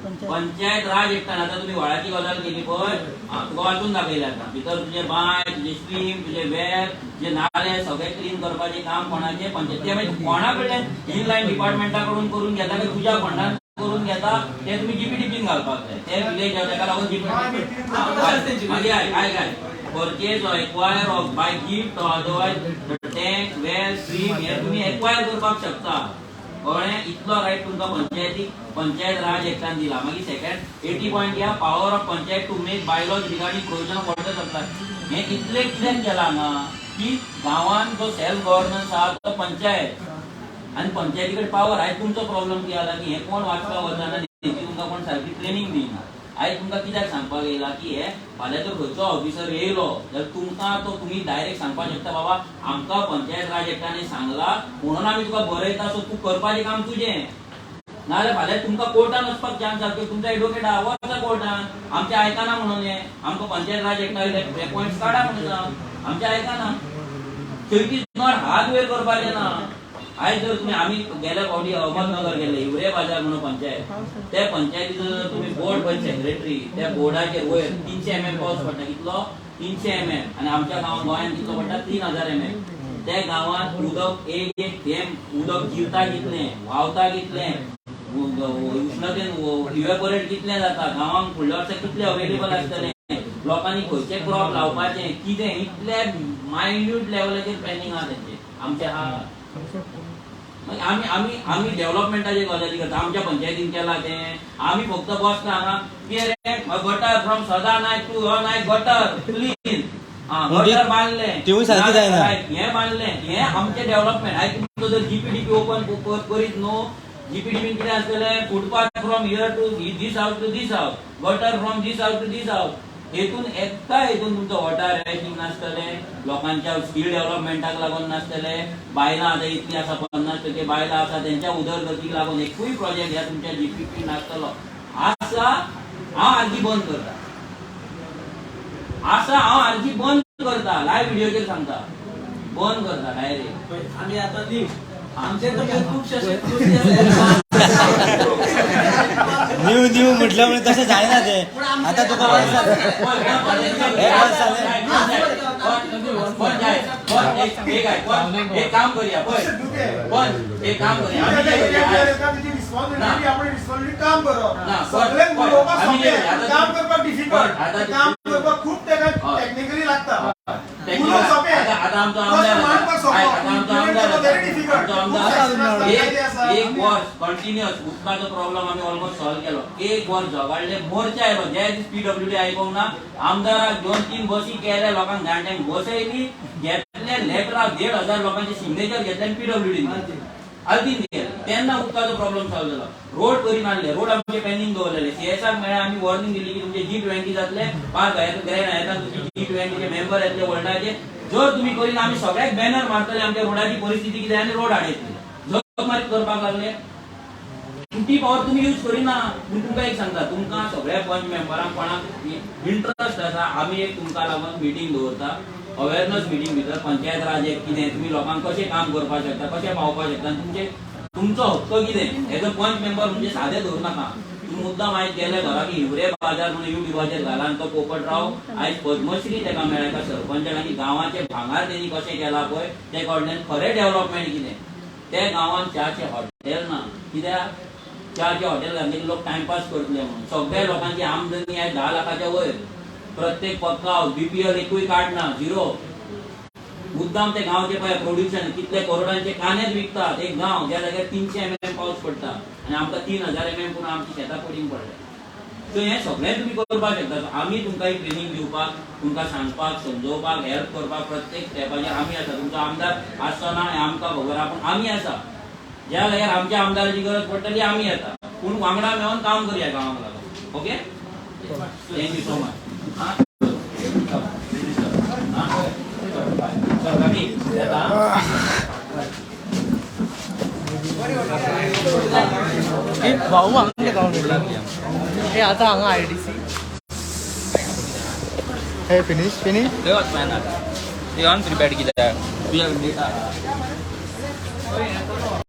पंचायत राज एक्टान. आता तुम्ही व्हाळाची गजाल केली पळय, तुका वाचून दाखयलें आता. भितर तुझे बांय, तुझे स्ट्रीम, तुझे वेल, तुझे नाले सगळे क्लीन करपाचें काम कोणाचें? पंचायत. ते मागीर कोणा कडल्यान ही लायन डिपार्टमेंटा कडून करून घेता काय तुझ्या फंडान करून घेता? ते तुम्ही जीपीडीपीन घालपाक जाय. ते विलेज ताका लागून जीपीडीपी मागीर काय purchase or acquire of by gift or otherwise the tank, well, stream हे तुम्ही acquire करपाक शकता. कळ्ळें? इतलो राईट तुमका पंचायत राज एक्टान दिला. मागीर सेकंड 80 पॉइंट या power of panchayat to make bylaws regarding provision of water supply. हे इतले कित्याक केला हांगा की गांवांत जो सेल्फ गव्हर्नन्स आहा तो पंचायत आणि पंचायती कडेन पॉवर. आयज तुमचो प्रॉब्लेम कितें जाला की हे कोण वाचपाक वचना, तुमकां कोण सारकी ट्रेनिंग दिना. आयज तुमकां कित्याक सांगपाक येयला की हे फाल्यां जर खंयचो ऑफिसर येयलो जाल्यार तुमकां तो तुमी डायरेक्ट सांगपाक शकता बाबा आमकां पंचायत राज एक्टाने सांगला म्हणून आमी तुका बरयता सो तूं करपाचें काम तुजें. नाजाल्यार फाल्यां तुमकां कोर्टान वचपाक चान्स आसा. तुमचा एडवोकेट आहा वचा कोर्टान. आमचें आयकना म्हणून हे आमकां पंचायत राज एक्टा पॉयंट्स काडा म्हणून आमचें आयकना. शेवटी नॉट हात वयर करपाचें ना. आयज जर तुम्ही आम्ही गेल्या फावटी अहमदनगर गेले हिवरे बाजार म्हणून पंचायत. त्या पंचायतीचो जर तुम्ही बोर्ड पळय सेक्रेटरी त्या बोर्डाचेर वयर 300 mm पावस पडटा. कितलो? 300 mm. आणि आमच्या गांवांत गोंयांत कितलो पडटा? 3000 mm. त्या गांवांत उदक एक थेंब उदक जिरता कितलें, व्हांवता कितलें, उष्णतेन इवेपोरेट कितलें जाता, गांवांक फुडल्या वर्सा कितलें अवेलेबल आसतलें, लोकांनी खंयचे क्रॉप लावपाचें कितें, इतल्या मायन्यूट लेवलाचेर प्लॅनिंग आहा तेंचे. आमचे आहा आम्ही डेव्हलपमेंटाचे गजाली करता. आमच्या पंचायतीन केला ते आम्ही फक्त बसता हांगा gutter from Sada Naik to Naik gutter clean gutter बांधले हे बांधले हे आमचे डेव्हलपमेंट. आयज तुमचो जर जीपीडीपी ओपन करीत न्हू जीपीडीपी कितें आसतलें? फुटपाथ फ्रॉम हियर टू दीस हावस टू दीस हावस, गटर फ्रॉम दीस हावस टू दीस हावस. हेतून हेतून तुमचं वॉटर रॅशनिंग नासतलें, लोकांच्या स्किल डेव्हलपमेंटाक लागून नासतलें. बायलां आतां इतली आसा 50% बायलां आसा त्यांच्या उदरगतीक लागून एकूय प्रोजेक्ट ह्या तुमच्या जीपीपी नासतलो. आसा हांव अर्जी बंद करता. आसा हांव अर्जी बंद करता. लायव्ह व्हिडिओचेर सांगता बंद करता डायरेक्ट. आम्ही आता दी आमचे तर खूपशे न्यू म्हटल्यामुळे तसं जायना ते. आता तुका एक काम करूया एक काम करूया काम करपाक डिफिकल्ट काम करपाक खूप टेक्निकली लागता. एक वर्स कंटिन्युअस उदकाचो प्रॉब्लेम आम्ही ऑलमोस्ट सॉल्व केलो. एक वर्स झगडले मोर्चा आयलो. ज्या दीस PWD आयकोंक ना आमदाराक 2-3 बसी केल्या, लोकांक धाडले बसयली, घेतले लेटरां 1,500 लोकांचे सिग्नेचर घेतले आणि PWD आल्तीन केले. तेन्ना उदकाचो प्रॉब्लेम सॉल्व जालो. रोड करीन आणले. रोड आमचे पेंडिंग दवरलेले. सीएसआर मेळ्या आम्ही वॉर्निंग दिली की तुमचे G20 जातले 5 ग्रॅन येतात तुमचे G20 चे मेंबर येतले वर्ल्डाचे. जर तुम्ही करीन आम्ही सगळ्याक बॅनर मारतले. आमच्या रोडाची परिस्थिती कितें आनी रोड हाडयतले. जर मारीत करपाक लागले ती पॉवर तुम्ही यूज करिना. तुमकां एक सांगता तुमकां सगळ्या पंच मेंबरांक कोणाक इंटरेस्ट आसा आम्ही एक तुमकां लागून मिटींग दवरता. अवेअरनेस मिटींग भितर पंचायत राज एक कितें तुम्ही लोकांक कशें काम करपाक शकता कशें पावपाक शकता आनी तुमचो हक्क कितें एज अ पंच मेंबर म्हणजे सादें धरूं नाका तुम्ही मुद्दाम आयज गेले घरा की हिवरे बाजार म्हणून युट्यूबाचेर घाला आनी तो पोपटराव आयज पद्मश्री तेका मेळ्ळ्या का सरपंचाक आनी गांवाचें भांगार तेणी कशें केलां पळय ते कडल्यान खरें डेव्हलपमेंट कितें त्या गांवांत च्याचें हॉटेल ना कित्याक च्याचें हॉटेल घातलें लोक टायमपास करतले म्हणून सगळ्या लोकांची आमदनी आयज 10 लाखाच्या वयर प्रत्येक पक्का हाऊस बीपीएल एकूय कार्ड ना झिरो मुद्दाम ते गांवचे पळय प्रोड्युक्शन कितले करोडांचे कांदेच विकतात एक गांव ज्या जाग्यार 300 mm पावस पडटा आनी आमकां 3000 mm पूण आमची शेतां पडींग पडल्या सो हें सगळें तुमी करपाक शकता आमी तुमकां ही ट्रेनिंग दिवपाक तुमकां सांगपाक समजोवपाक हेल्प करपाक प्रत्येक स्टेपाचेर आमी आसा तुमचो आमदार आसचो ना हें आमकां खबर आहा पूण आमी आसा ज्या जाग्यार आमच्या आमदाराची गरज पडटली आमी येता पूण वांगडा मेळोन काम करया गांवांक लागून ओके थँक्यू सो मच भाऊ हांगा गावून हे आता हांगा IDC हे फिनिश प्रिपेड कित्याक तुझ्या